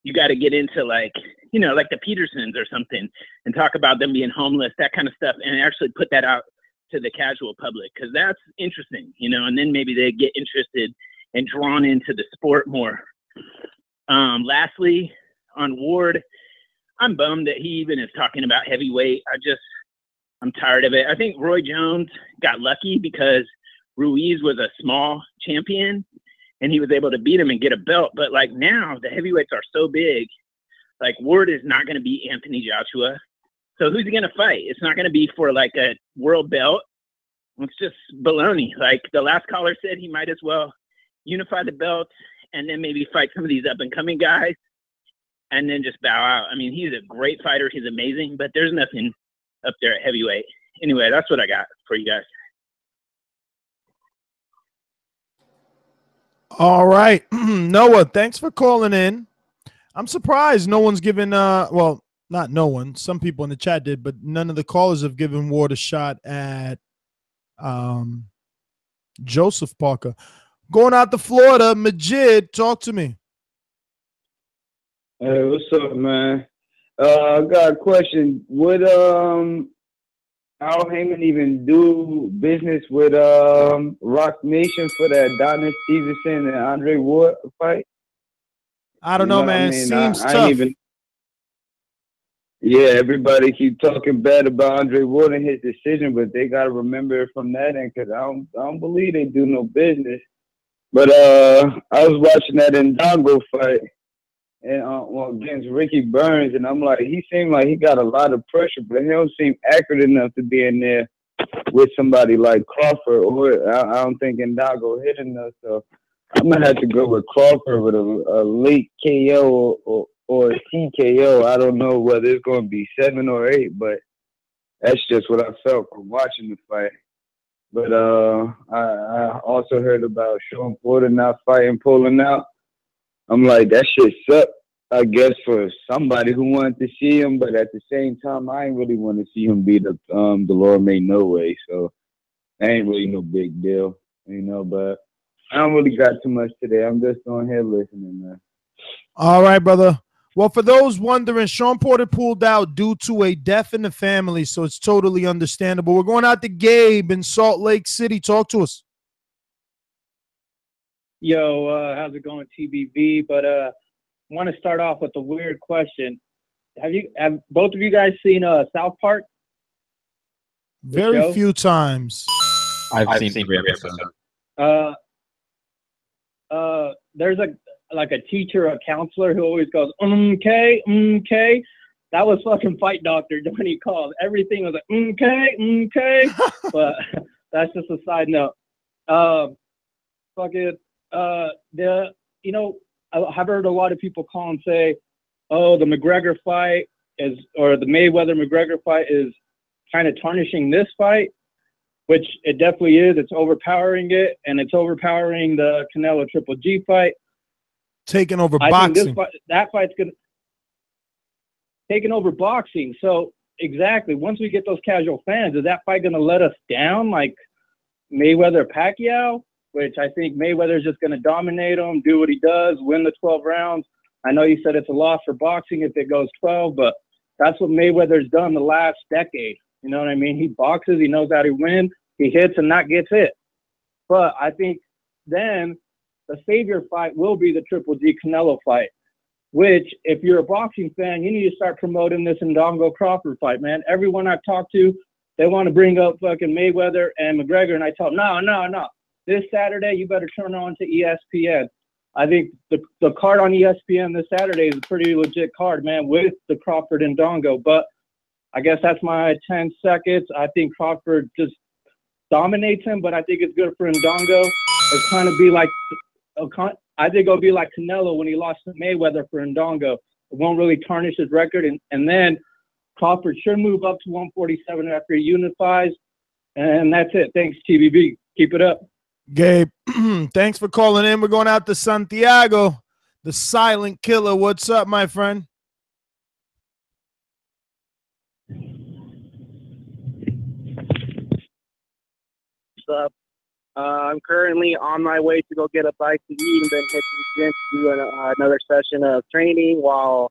you got to get into like the Petersons or something and talk about them being homeless, that kind of stuff, and actually put that out to the casual public, because that's interesting, and then maybe they get interested and drawn into the sport more. Lastly, on Ward, I'm bummed that he even is talking about heavyweight. I'm tired of it. I think Roy Jones got lucky because Ruiz was a small champion and he was able to beat him and get a belt. But like now the heavyweights are so big, like Ward is not going to beat Anthony Joshua. So who's he going to fight? It's not going to be for like a world belt. It's just baloney. Like the last caller said, he might as well unify the belts and then maybe fight some of these up and coming guys and then just bow out. I mean, he's a great fighter. He's amazing, but there's nothing up there at heavyweight. Anyway, that's what I got for you guys. All right. Noah, thanks for calling in. I'm surprised no one's given, well, not no one. Some people in the chat did, but none of the callers have given Ward a shot at Joseph Parker. Going out to Florida, Majid, talk to me. Hey, what's up, man? I got a question. Would Al Heyman even do business with Rock Nation for that Adonis Stevenson and Andre Ward fight? I don't know, man. Seems tough. Yeah, everybody keep talking bad about Andre Ward and his decision, but they got to remember it from that end, because I don't believe they do no business. But I was watching that Indongo fight, and against Ricky Burns, and I'm like, he seemed like he got a lot of pressure, but he don't seem accurate enough to be in there with somebody like Crawford. Or I don't think Indongo hit enough, so I'm gonna have to go with Crawford with a late KO or a TKO. I don't know whether it's gonna be 7 or 8, but that's just what I felt from watching the fight. But I also heard about Shawn Porter not fighting, pulling out. I'm like, that shit sucked, I guess, for somebody who wanted to see him. But at the same time, I ain't really want to see him beat up Dulorme no way. So that ain't really no big deal, you know. But I don't really got too much today. I'm just on here listening, man. All right, brother. Well, for those wondering, Shawn Porter pulled out due to a death in the family, so it's totally understandable. We're going out to Gabe in Salt Lake City. Talk to us. Yo, how's it going, TBV? But I want to start off with a weird question. Have both of you guys seen South Park? Very few times. I've seen 3 episodes. There's a teacher, a counselor who always goes, okay. That was fucking Fight Doctor when he called. Everything was like, okay. But that's just a side note. I've heard a lot of people call and say, oh, the McGregor fight or the Mayweather-McGregor fight is kind of tarnishing this fight, which it definitely is. It's overpowering it, and it's overpowering the Canelo Triple G fight. Taking over I boxing. think that fight's going to taking over boxing. So exactly, once we get those casual fans, is that fight going to let us down like Mayweather-Pacquiao? Which I think Mayweather's just going to dominate him, do what he does, win the 12 rounds. I know you said it's a loss for boxing if it goes 12, but that's what Mayweather's done the last decade. You know what I mean? He boxes, he knows how to win, he hits and not gets hit. But I think then the savior fight will be the Triple G Canelo fight, which if you're a boxing fan, you need to start promoting this Indongo Crawford fight, man. Everyone I've talked to, they want to bring up fucking Mayweather and McGregor, and I tell them, no. This Saturday, you better turn on to ESPN. I think the card on ESPN this Saturday is a pretty legit card, man, with the Crawford and Indongo. But I guess that's my 10 seconds. I think Crawford just dominates him, but I think it's good for Indongo. It'll kind of be like, I think it'll be like Canelo when he lost to Mayweather for Indongo. It won't really tarnish his record. And then Crawford should move up to 147 after he unifies. And that's it. Thanks, TVB. Keep it up. Gabe, thanks for calling in. We're going out to Santiago, the silent killer. What's up, my friend? What's up? I'm currently on my way to go get a bite to eat and then hit the gym to do another session of training while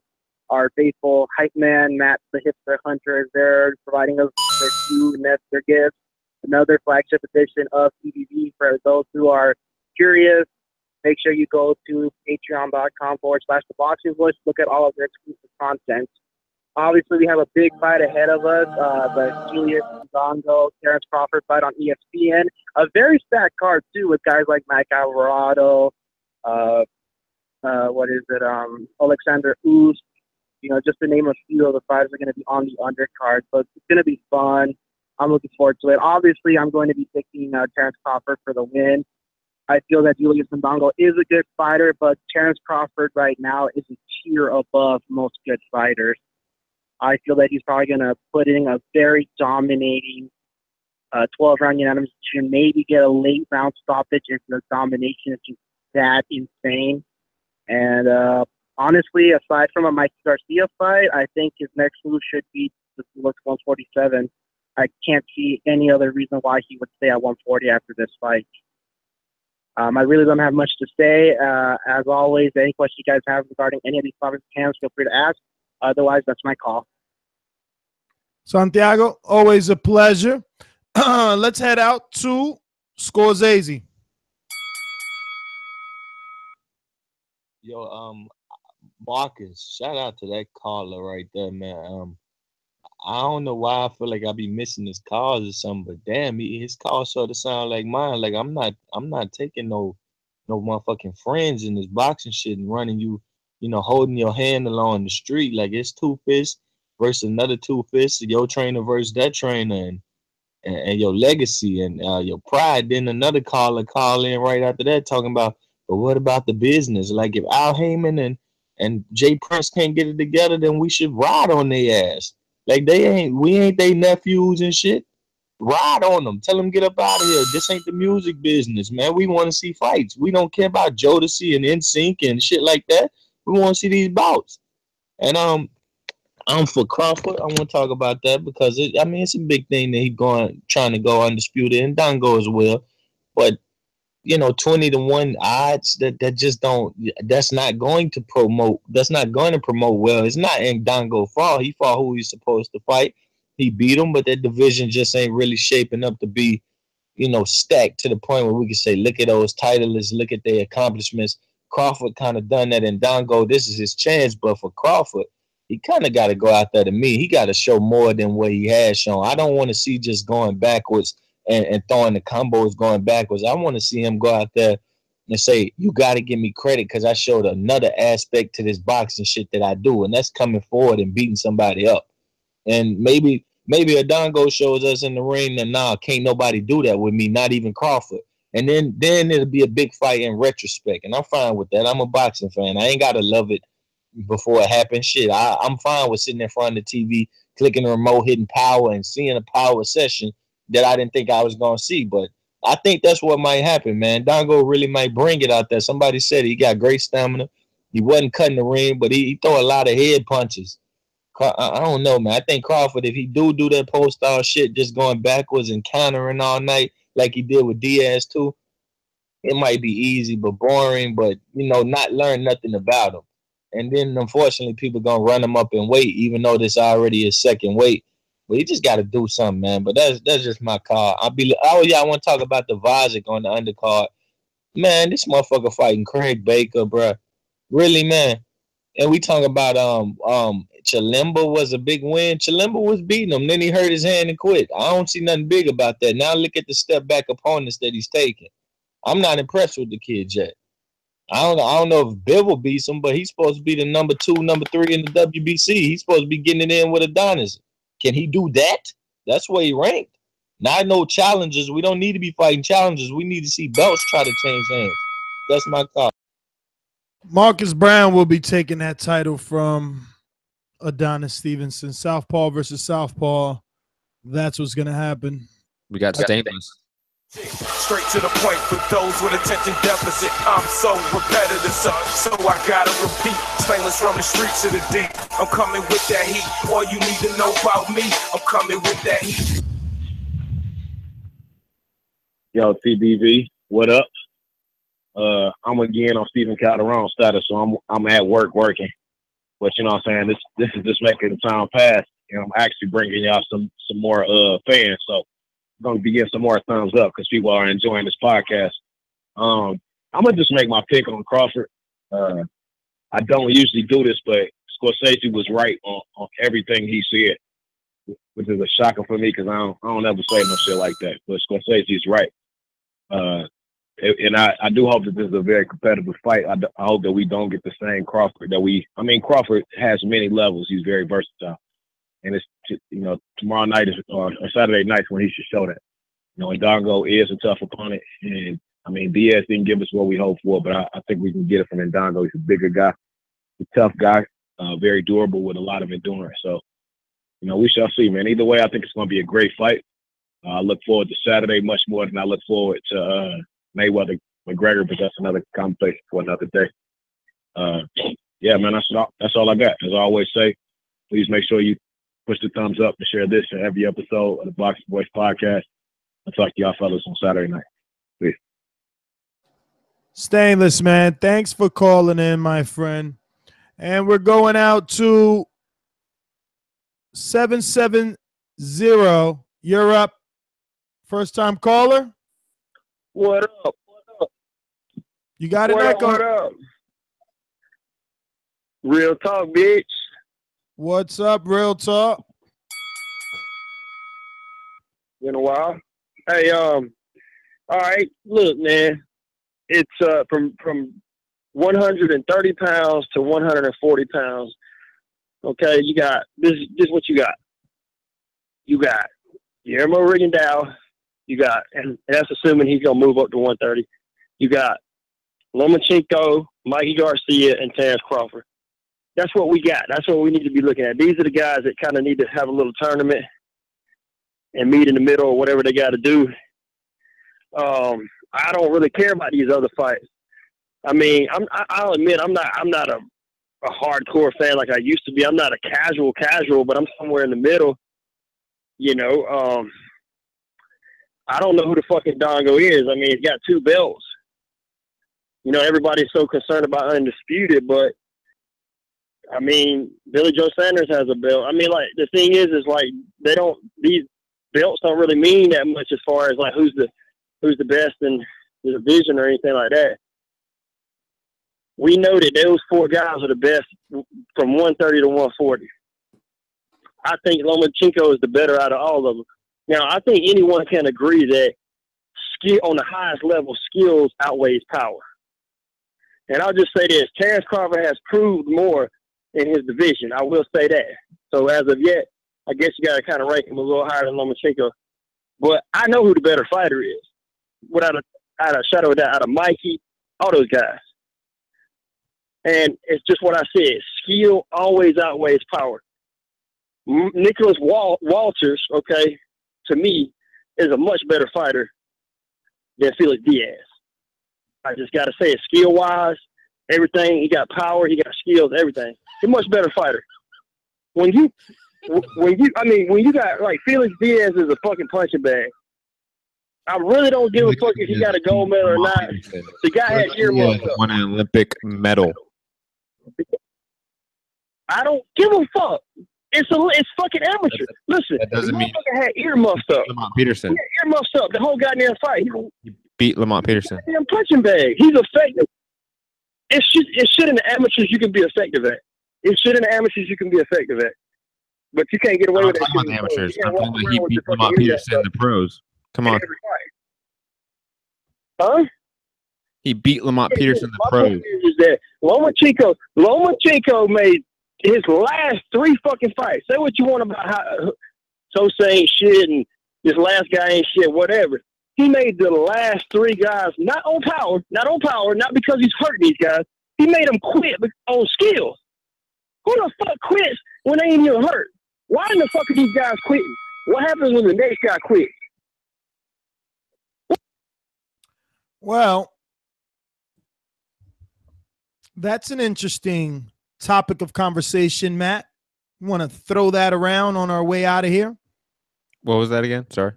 our faithful hype man, Matt the Hipster Hunter, is there providing us their 2 Nestor gifts. Another flagship edition of TVB. For those who are curious, make sure you go to patreon.com/Thaboxingvoice. Look at all of their exclusive content. Obviously, we have a big fight ahead of us. The Julius Indongo, Terence Crawford fight on ESPN. A very stacked card, too, with guys like Mike Alvarado, Alexander Usyk. You know, just to name a few of the fighters are going to be on the undercard. So it's going to be fun. I'm looking forward to it. Obviously, I'm going to be picking Terence Crawford for the win. I feel that Julius Indongo is a good fighter, but Terence Crawford right now is a tier above most good fighters. I feel that he's probably going to put in a very dominating 12-round unanimous decision, maybe get a late round stoppage if the domination is just that insane. And honestly, aside from a Mikey Garcia fight, I think his next move should be to look 147. I can't see any other reason why he would stay at 140 after this fight. I really don't have much to say. As always, any questions you guys have regarding any of these topics, feel free to ask. Otherwise, that's my call. Santiago, always a pleasure. Let's head out to Scorsese. Yo, Marcus, shout out to that caller right there, man. I don't know why I feel like I be missing his calls or something, but damn, his calls sort of sound like mine. Like I'm not taking no no motherfucking friends in this boxing shit and running you, holding your hand along the street like it's two fists versus another two fists, your trainer versus that trainer, and your legacy and your pride. Then another caller call in right after that talking about, but what about the business? Like if Al Heyman and Jay Prince can't get it together, then we should ride on their ass. Like we ain't they nephews and shit. Ride on them. Tell them get up out of here. This ain't the music business, man. We want to see fights. We don't care about Jodeci and NSYNC and shit like that. We want to see these bouts. And I'm for Crawford. I want to talk about that because it's a big thing that he's trying to go undisputed, and Dongo as well. But 20-1 odds that just don't. That's not going to promote. That's not going to promote well. It's not Indongo's fault. He fought who he's supposed to fight. He beat him, but that division just ain't really shaping up to be, stacked to the point where we can say, look at those titleists, look at their accomplishments. Crawford kind of done that, and Dongo, this is his chance. But for Crawford, he kind of got to go out there to me. He got to show more than what he has shown. I don't want to see just going backwards and throwing the combos going backwards. I want to see him go out there and say, you got to give me credit because I showed another aspect to this boxing shit that I do, and that's coming forward and beating somebody up. And maybe Indongo shows us in the ring that can't nobody do that with me, not even Crawford. And then it'll be a big fight in retrospect, and I'm fine with that. I'm a boxing fan. I ain't gotta love it before it happens. Shit, I'm fine with sitting in front of the TV, clicking the remote, hitting power, and seeing a power session that I didn't think I was gonna see. But I think that's what might happen, man. Dongo really might bring it out there. Somebody said he got great stamina. He wasn't cutting the ring, but he throw a lot of head punches. I don't know, man. I think Crawford, if he do that post-style shit, just going backwards and countering all night like he did with Diaz too, it might be easy but boring, but, not learn nothing about him. And then, unfortunately, people going to run him up in weight, even though this already is second weight. But he just got to do something, man. But that's just my call. I want to talk about the Vazic on the undercard. Man, this motherfucker fighting Craig Baker, bro. Really, man. And we talking about Chilemba was a big win. Chilemba was beating him. Then he hurt his hand and quit. I don't see nothing big about that. Now look at the step back opponents that he's taking. I'm not impressed with the kid yet. I don't know if Bivol beats him, but he's supposed to be the number 2, number 3 in the WBC. He's supposed to be getting it in with Adonis. Can he do that? That's where he ranked. Not no challenges. We don't need to be fighting challenges. We need to see belts try to change hands. That's my call. Marcus Brown will be taking that title from Adonis Stevenson. Southpaw versus Southpaw. That's what's going to happen. We got Stainless. Straight to the point for those with attention deficit. I'm so repetitive, so I gotta repeat. Stainless from the streets to the deep. I'm coming with that heat. All you need to know about me, I'm coming with that heat. Yo, TBV, what up? I'm again on Stephen Calderon status, so I'm at work working. But you know what I'm saying? This is just making the time pass. I'm actually bringing y'all some more fans. So I'm gonna be getting some more thumbs up because people are enjoying this podcast. I'm gonna just make my pick on Crawford. I don't usually do this, but Scorsese was right on everything he said, which is a shocker for me because I don't ever say no shit like that. But Scorsese is right. And I do hope that this is a very competitive fight. I hope that we don't get the same Crawford Crawford has many levels. He's very versatile. And it's, tomorrow night or Saturday night when he should show that. Indongo is a tough opponent. And, Diaz didn't give us what we hoped for, but I think we can get it from Indongo. He's a bigger guy, a tough guy, very durable with a lot of endurance. So, we shall see, man. Either way, I think it's going to be a great fight. I look forward to Saturday much more than I look forward to Mayweather-McGregor, but that's another conversation for another day. Yeah, man, that's all I got. As I always say, please make sure you push the thumbs up and share this in every episode of the Boxing Voice podcast. I'll talk to y'all fellas on Saturday night. Peace. Stainless, man. Thanks for calling in, my friend. And we're going out to 770. You're up. First time caller. What up? You got it, What up? Real talk, bitch. What's up, real talk? Been a while. Hey, all right. Look, man. it's from 130 pounds to 140 pounds. Okay, you got this. This is what you got. You got Guillermo Rigondeaux. You got, and that's assuming he's gonna move up to 130. You got Lomachenko, Mikey Garcia, and Terence Crawford. That's what we got. That's what we need to be looking at. These are the guys that kind of need to have a little tournament and meet in the middle or whatever they got to do. I don't really care about these other fights. I mean, I'll admit I'm not a hardcore fan like I used to be. I'm not a casual, but I'm somewhere in the middle. You know, I don't know who the fucking Dongo is. I mean, he's got 2 belts. You know, everybody's so concerned about undisputed, but I mean, Billy Joe Sanders has a belt. I mean, like, the thing is like these belts don't really mean that much as far as like who's the best in the division or anything like that. We know that those 4 guys are the best from 130 to 140. I think Lomachenko is the better out of all of them. Now, I think anyone can agree that skill on the highest level, skills outweighs power. And I'll just say this: Terence Crawford has proved more in his division. I will say that. So as of yet, I guess you got to kind of rank him a little higher than Lomachenko. But I know who the better fighter is, without a shadow of doubt, out of Mikey, all those guys. And it's just what I said: skill always outweighs power. Nicholas Walters, okay, to me, is a much better fighter than Felix Diaz. I just got to say it, skill-wise, everything. He got power, he got skills, everything. He's a much better fighter. When you got, like, Felix Diaz is a fucking punching bag. I really don't give a fuck if he got a gold medal or not. The guy had earmuffs up. Won an Olympic medal. I don't give a fuck. It's fucking amateur. Listen, that doesn't mean had earmuffs up. Lamont Peterson. He had earmuffs up the whole goddamn fight. He beat Lamont Peterson. Goddamn punching bag. He's effective. It's shit in the amateurs you can be effective at. It's shit in the amateurs you can be effective at. But you can't get away with that. I'm talking about the amateurs. I'm talking about he beat Lamont Peterson in the pros. Come on. Huh? He beat Lamont Peterson in the pros. Is that Lomachenko made his last 3 fucking fights. Say what you want about how Sosa ain't shit and this last guy ain't shit, whatever. He made the last 3 guys not on power, not because he's hurting these guys. He made them quit on skills. Who the fuck quits when they ain't even hurt? Why in the fuck are these guys quitting? What happens when the next guy quits? Well, that's an interesting topic of conversation, Matt. You want to throw that around on our way out of here? What was that again? Sorry.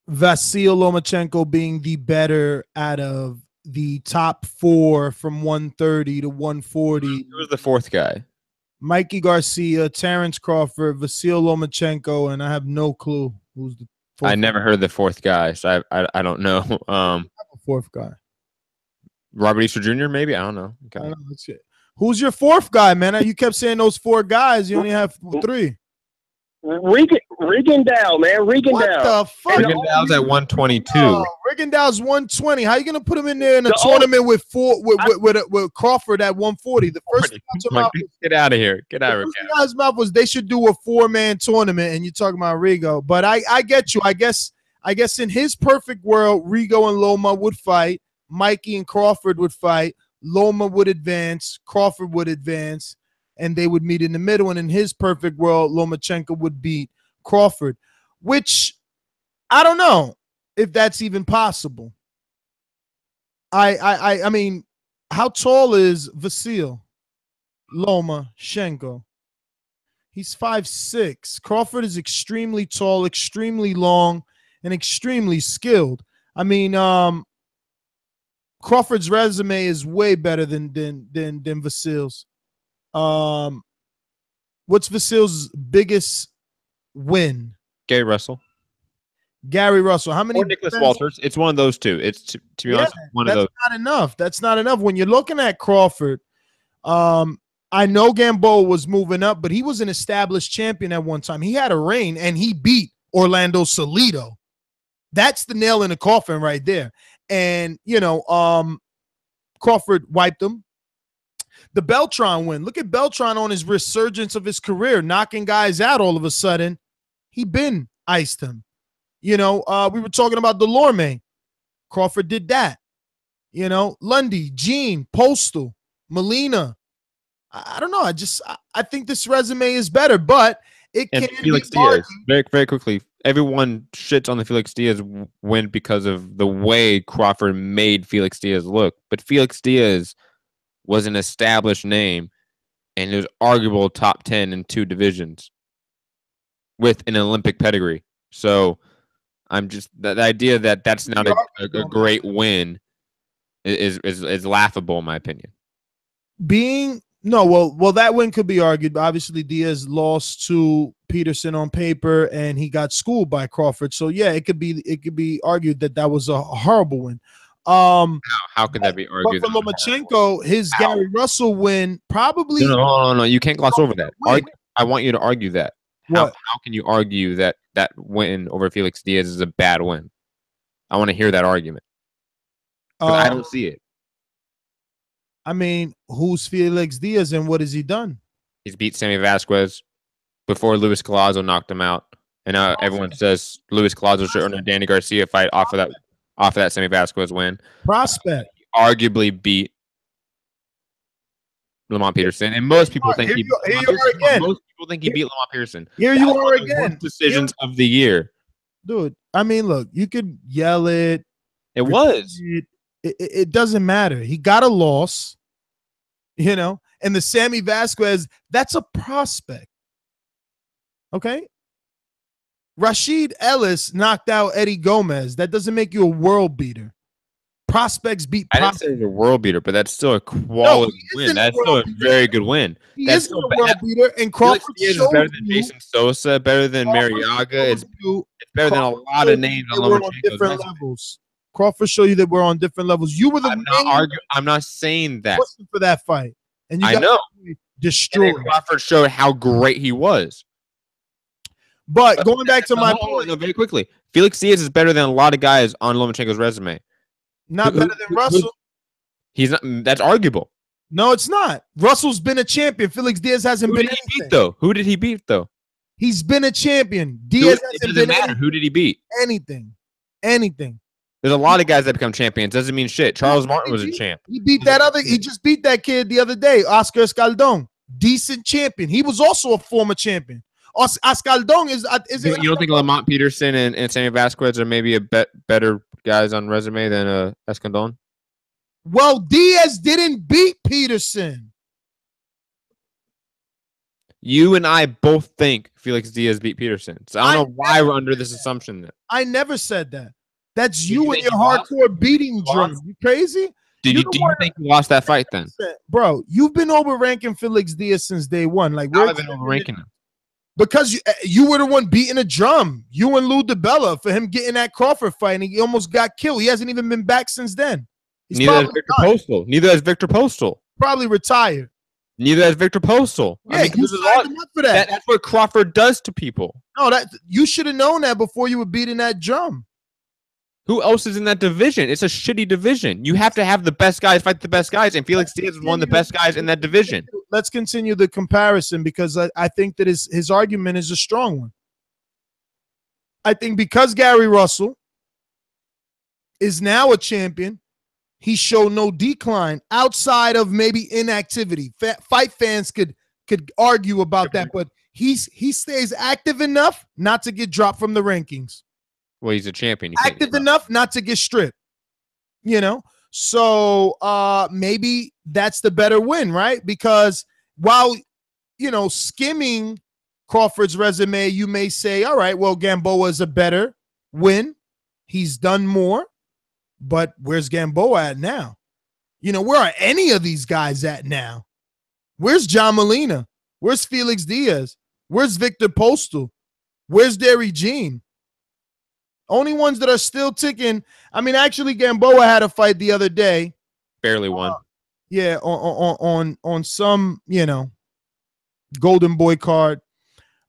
Vasyl Lomachenko being the better out of the top 4 from 130 to 140. Who was the 4th guy? Mikey Garcia, Terence Crawford, Vasyl Lomachenko, and I have no clue who's the 4th. I never heard of the 4th guy, so I don't know. I have a 4th guy. Robert Easter Jr. Maybe, I don't know. Okay. I don't know. That's it. Who's your 4th guy, man? You kept saying those 4 guys. You only have 3. Rigondeaux, man. Rigondeaux. What the fuck? Rigondeaux's at 122. Oh, Rigondeaux's 120. How you gonna put him in there in a tournament with Crawford at 140? The first get out of here. Get out of here. The guy's mouth was they should do a 4-man tournament, and you're talking about Rigo. But I get you. I guess in his perfect world, Rigo and Loma would fight. Mikey and Crawford would fight. Loma would advance. Crawford would advance. And they would meet in the middle. And in his perfect world, Lomachenko would beat Crawford, which I don't know if that's even possible. I mean, how tall is Vasyl Lomachenko? He's 5'6". Crawford is extremely tall, extremely long, and extremely skilled. I mean, Crawford's resume is way better than Vasyl's. What's Vasyl's biggest win? Gary Russell. Gary Russell. How many? Or Nicholas Walters. It's one of those 2. It's to be honest, one of those. That's not enough. That's not enough. When you're looking at Crawford, I know Gamboa was moving up, but he was an established champion at one time. He had a reign, and he beat Orlando Salido. That's the nail in the coffin right there. and Crawford wiped him. The Beltran win. Look at Beltran on his resurgence of his career, knocking guys out all of a sudden. He been iced him. We were talking about Dulorme. Crawford did that. Lundy, Gene, Postal, Molina. I don't know. I think this resume is better, but it can Felix be argued. Diaz. Very, very quickly. Everyone shits on the Felix Diaz win because of the way Crawford made Felix Diaz look. But Felix Diaz was an established name, and it was arguable top 10 in 2 divisions with an Olympic pedigree. So I'm just the idea that that's not a great win is laughable in my opinion. Well, that win could be argued. But obviously, Diaz lost to Peterson on paper, and he got schooled by Crawford. So yeah, it could be argued that was a horrible win. How could that be argued? But for Lomachenko, his Gary Russell win probably. No. You can't gloss over that. I want you to argue that. How can you argue that win over Felix Diaz is a bad win? I want to hear that argument. I don't see it. I mean, who's Felix Diaz and what has he done? He's beat Sammy Vasquez before Luis Collazo knocked him out, and now everyone says Luis Collazo should earn a Danny Garcia fight off of that Sammy Vasquez win. Prospect. He arguably beat Lamont Peterson, and most people think he beat Lamont Peterson. Here you are again. Decisions of the year, dude. I mean, look, you could yell it. It doesn't matter. He got a loss, and the Sammy Vasquez, that's a prospect. Okay. Rashid Ellis knocked out Eddie Gomez. That doesn't make you a world beater. Prospects beat prospects. I didn't say he's a world beater, but that's still a quality win. That's still a very good win. That's still a world beater, and Crawford is better than Jason Sosa, better than Mariaga. It's better than a lot of names on different levels. Crawford showed you that we're on different levels. You were I'm not saying that for that fight, and you I know destroyed. Crawford showed how great he was. But going back to my point, very quickly, Felix Diaz is better than a lot of guys on Lomachenko's resume. Not better than Russell. He's not. That's arguable. No, it's not. Russell's been a champion. Felix Diaz hasn't been. Who did he beat though? He's been a champion. Diaz hasn't been matter. Who did he beat? Anything. There's a lot of guys that become champions. Doesn't mean shit. Charles Martin was a champ. He beat that other. He just beat that kid the other day, Oscar Escaldón. Decent champion. He was also a former champion. Escaldón is. You don't think Lamont Peterson and Sammy Vasquez are maybe better guys on resume than Escaldón? Well, Diaz didn't beat Peterson. You and I both think Felix Diaz beat Peterson. So I don't know why we're under this assumption that. I never said that. That's you and your hardcore beating drum. You crazy? Do you think you lost that fight then? Bro, you've been overranking Felix Diaz since day one. Like, I've been overranking him. Because you were the one beating a drum. You and Lou DiBella for him getting that Crawford fight, and he almost got killed. He hasn't even been back since then. Neither has Victor Postal. Neither has Victor Postal. Probably retired. Neither has Victor Postal. Yeah, I mean, you signed him up for that. That's what Crawford does to people. No, you should have known that before you were beating that drum. Who else is in that division? It's a shitty division. You have to have the best guys fight the best guys, and Felix Diaz is one of the best guys in that division. Let's continue the comparison because I think that his argument is a strong one. I think because Gary Russell is now a champion, he showed no decline outside of maybe inactivity. Fight fans could argue about that, but he stays active enough not to get dropped from the rankings. Well, he's a champion. Active enough not to get stripped, So maybe that's the better win, right? Because while, skimming Crawford's resume, you may say, all right, well, Gamboa is a better win. He's done more. But where's Gamboa at now? Where are any of these guys at now? Where's John Molina? Where's Felix Diaz? Where's Victor Postal? Where's Derry Jean? Only ones that are still ticking. I mean, actually, Gamboa had a fight the other day. Barely won. Yeah, on some, Golden Boy card.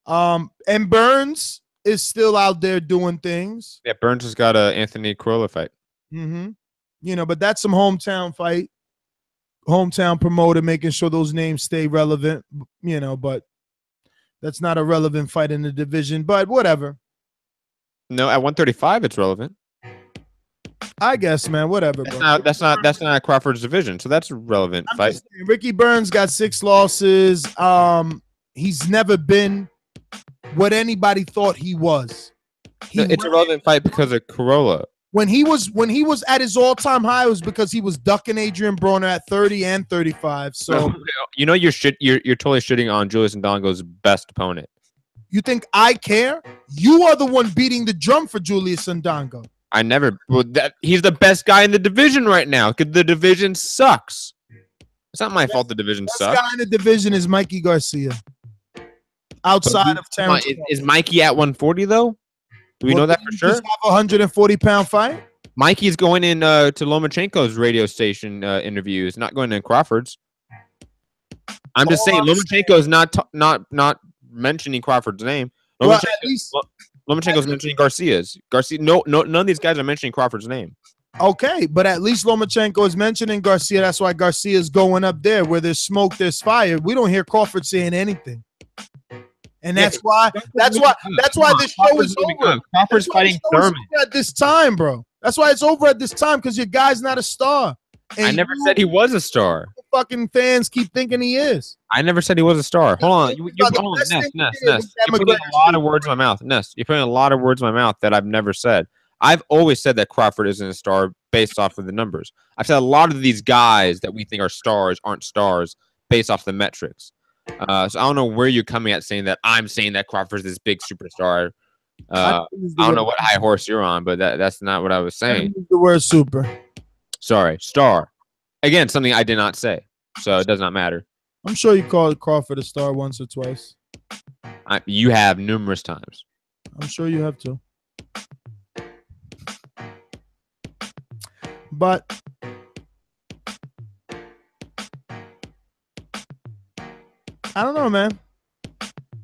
And Burns is still out there doing things. Yeah, Burns has got a Anthony Corolla fight. Mm-hmm. You know, but that's some hometown fight, hometown promoter making sure those names stay relevant. You know, but that's not a relevant fight in the division. But whatever. No, at 135, it's relevant. I guess, man. Whatever, bro. That's not Crawford's division, so that's a relevant fight. Saying, Ricky Burns got 6 losses. He's never been what anybody thought he was. It's a relevant fight because of Corolla. When he was at his all-time high, it was because he was ducking Adrian Broner at 30 and 35. So you know you're totally shitting on Julius Indongo's best opponent. You think I care? You are the one beating the drum for Julius Indongo. I never. Well, he's the best guy in the division right now because the division sucks. It's not my fault the division sucks. The best guy in the division is Mikey Garcia. Outside of Terence. Is Mikey at 140 though? Do we know that for sure? Have a 140-pound fight. Mikey's going in to Lomachenko's radio station interviews, not going to Crawford's. I'm just saying Lomachenko's not mentioning Crawford's name. Lomachenko's mentioning Garcia's. No, none of these guys are mentioning Crawford's name. Okay, but at least Lomachenko is mentioning Garcia. That's why Garcia's going up there. Where there's smoke, there's fire. We don't hear Crawford saying anything. And that's why this show is over. Crawford's fighting Thurman at this time, bro. That's why it's over at this time, because your guy's not a star. And I never said he was a star. Fucking fans keep thinking he is. I never said he was a star. Hold on. You're putting a lot of words in my mouth. Ness, you're putting a lot of words in my mouth that I've never said. I've always said that Crawford isn't a star based off of the numbers. I've said a lot of these guys that we think are stars aren't stars based off the metrics. So I don't know where you're coming at saying that I'm saying that Crawford's this big superstar. I don't know what high horse you're on, but that's not what I was saying. The word super. Sorry, star. Again, something I did not say, so it does not matter. I'm sure you called Crawford a star once or twice. You have numerous times. I'm sure you have too. But I don't know, man.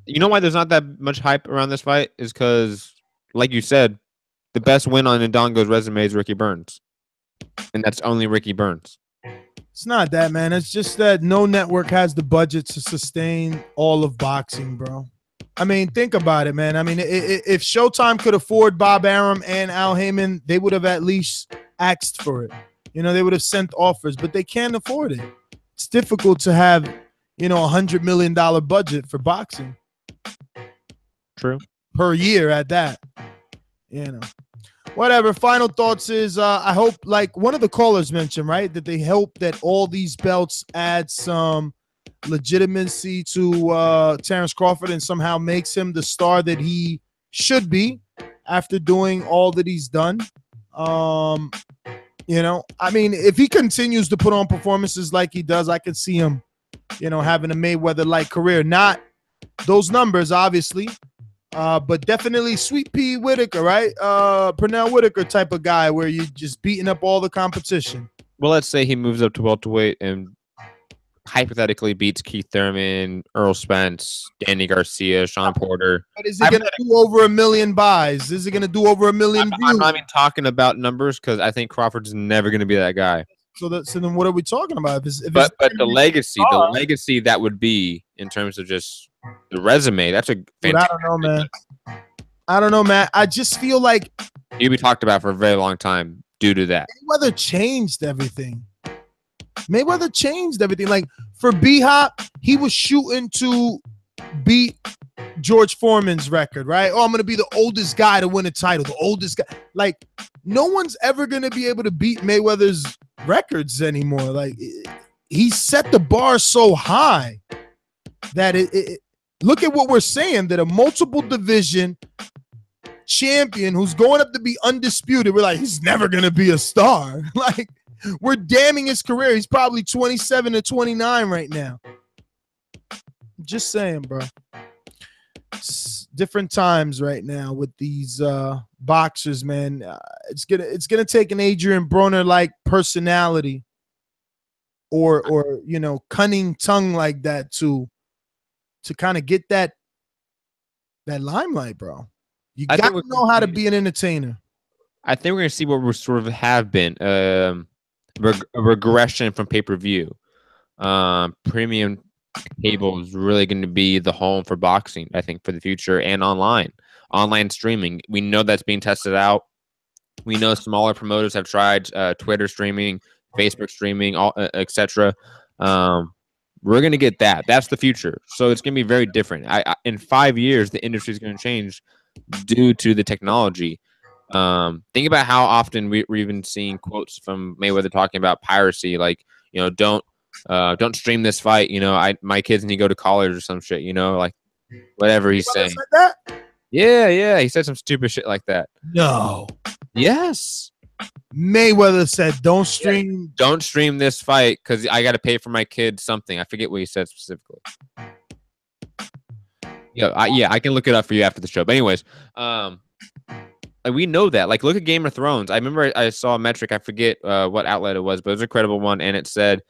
You know why there's not that much hype around this fight is because, like you said, the best win on Indongo's resume is Ricky Burns. And that's only Ricky Burns. It's not that, man. It's just that no network has the budget to sustain all of boxing, bro. I mean, think about it, man. I mean, if Showtime could afford Bob Arum and Al Heyman, they would have at least asked for it. You know, they would have sent offers, but they can't afford it. It's difficult to have, you know, $100 million budget for boxing. True. Per year at that. You know. Whatever. Final thoughts is I hope, like one of the callers mentioned, right, that they hope that all these belts add some legitimacy to Terence Crawford and somehow makes him the star that he should be after doing all that he's done. You know, I mean, if he continues to put on performances like he does, I could see him, you know, having a Mayweather-like career. Not those numbers, obviously. But definitely Sweet Pea Whitaker, right? Pernell Whitaker type of guy where you're just beating up all the competition. Well, let's say he moves up to welterweight and hypothetically beats Keith Thurman, Earl Spence, Danny Garcia, Shawn Porter. But is he going to do over 1 million buys? Is he going to do over 1 million views? I'm not even talking about numbers because I think Crawford's never going to be that guy. So then what are we talking about? But the legacy that would be in terms of just the resume, that's a fantastic. I don't know, man. I don't know, man. I just feel like you'll be talked about for a very long time due to that. Mayweather changed everything. Like for B-Hop, he was shooting to beat George Foreman's record, right? Oh, I'm going to be the oldest guy to win a title, the oldest guy. Like, no one's ever going to be able to beat Mayweather's records anymore. Like, he set the bar so high that look at what we're saying, that a multiple division champion who's going up to be undisputed, we're like, he's never going to be a star. Like, we're damning his career. He's probably 27 to 29 right now. Just saying, bro. It's different times right now with these boxers, man. It's gonna take an Adrian Broner like personality or you know, cunning tongue like that to kind of get that limelight, bro. You got to know how to be an entertainer. I think we're gonna see what we sort of have been. a regression from pay-per-view. Premium cable is really going to be the home for boxing, I think, for the future, and online streaming. We know that's being tested out. We know smaller promoters have tried Twitter streaming, Facebook streaming, etc. We're going to get that. That's the future. So it's going to be very different. In 5 years, the industry is going to change due to the technology. Think about how often we're even seeing quotes from Mayweather talking about piracy, like, don't stream this fight. My kids need to go to college or some shit. Like whatever he's saying. Said that? Yeah, he said some stupid shit like that. No. Yes. Mayweather said, "Don't stream. Yeah, don't stream this fight because I got to pay for my kids something." I forget what he said specifically. I can look it up for you after the show. But anyways, we know that. Like, look at Game of Thrones. I remember I saw a metric. I forget what outlet it was, but it was a credible one, and it said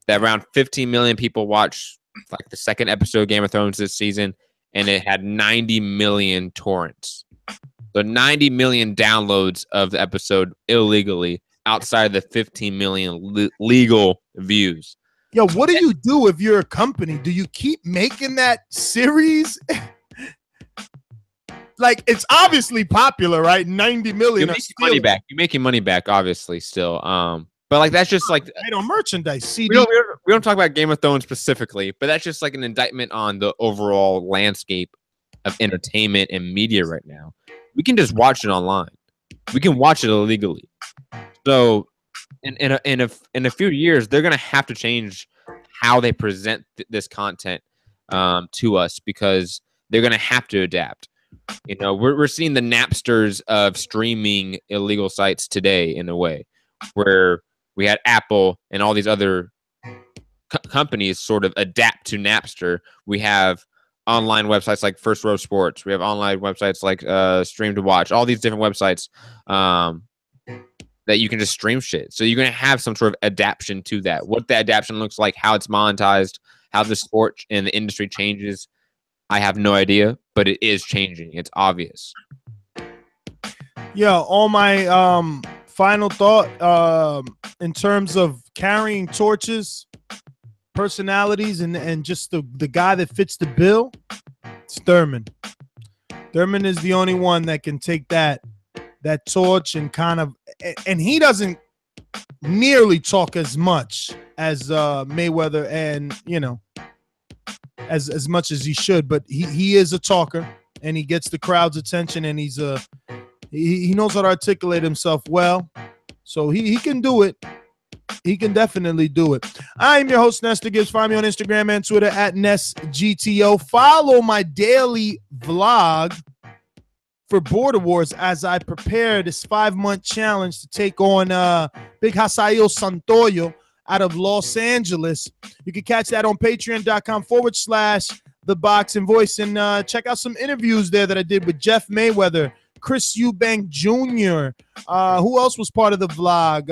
that around 15 million people watched like the second episode of Game of Thrones this season, and it had 90 million torrents. So 90 million downloads of the episode illegally outside of the 15 million legal views. Yo, what do you do if you're a company? Do you keep making that series? Like, it's obviously popular, right? 90 million. You're making money back. You're making money back, obviously, still. But like, that's just like merchandise. CD. We don't talk about Game of Thrones specifically, but that's just like an indictment on the overall landscape of entertainment and media right now. We can just watch it online. We can watch it illegally. So, in a few years, they're gonna have to change how they present this content to us, because they're gonna have to adapt. We're seeing the Napsters of streaming illegal sites today, in a way, where we had Apple and all these other companies sort of adapt to Napster. We have online websites like First Row Sports. We have online websites like Stream to Watch. All these different websites that you can just stream shit. So you're going to have some sort of adaptation to that. What the adaptation looks like, how it's monetized, how the sport and the industry changes, I have no idea, but it is changing. It's obvious. Yeah, on my final thought, in terms of carrying torches, personalities, and just the guy that fits the bill, it's Thurman. Thurman is the only one that can take that torch and kind of, and he doesn't nearly talk as much as Mayweather, and as much as he should, but he is a talker, and he gets the crowd's attention, and he knows how to articulate himself well, so he can do it. He can definitely do it. I'm your host, Nestor Gibbs. Find me on Instagram and Twitter at NestGTO. Follow my daily vlog for Border Wars as I prepare this 5-month challenge to take on Big Hasael Santoyo out of Los Angeles. You can catch that on patreon.com/TheBoxingVoice, and check out some interviews there that I did with Jeff Mayweather, Chris Eubank Jr. Who else was part of the vlog?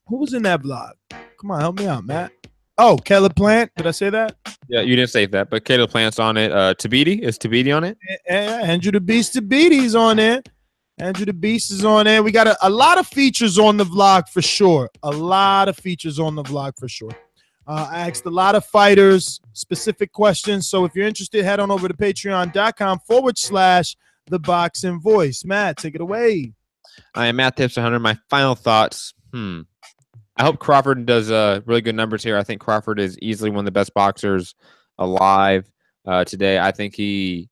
Who was in that vlog? Come on, help me out, Matt. Oh, Caleb Plant. Did I say that? Yeah, you didn't say that, but Caleb Plant's on it. Tabiti? Is Tabiti on it? Yeah, Andrew the Beast Tabiti's on there. Andrew the Beast is on there. We got a lot of features on the vlog for sure. A lot of features on the vlog for sure. I asked a lot of fighters specific questions. So if you're interested, head on over to patreon.com/TheBoxingVoice. Matt, take it away. I am Matt Tips 100. My final thoughts. I hope Crawford does really good numbers here. I think Crawford is easily one of the best boxers alive today. I think he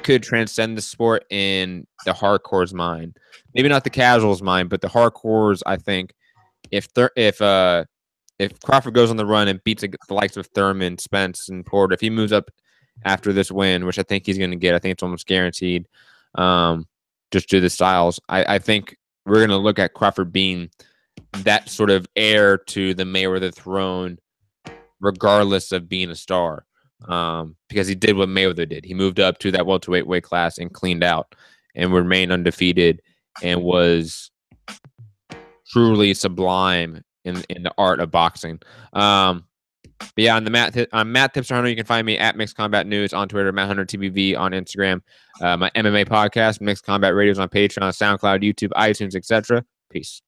could transcend the sport in the hardcore's mind. Maybe not the casual's mind, but the hardcore's. I think if Crawford goes on the run and beats the likes of Thurman, Spence, and Porter, if he moves up after this win, which I think he's going to get, I think it's almost guaranteed, just due to the styles, I think we're going to look at Crawford being that sort of heir to the Mayweather throne, regardless of being a star, because he did what Mayweather did. He moved up to that welterweight weight class and cleaned out and remained undefeated and was truly sublime in the art of boxing. But yeah, on Matt Tips 100, you can find me at Mixed Combat News on Twitter, Matt Hunter TBV on Instagram, my MMA podcast, Mixed Combat Radio is on Patreon, SoundCloud, YouTube, iTunes, etc. Peace.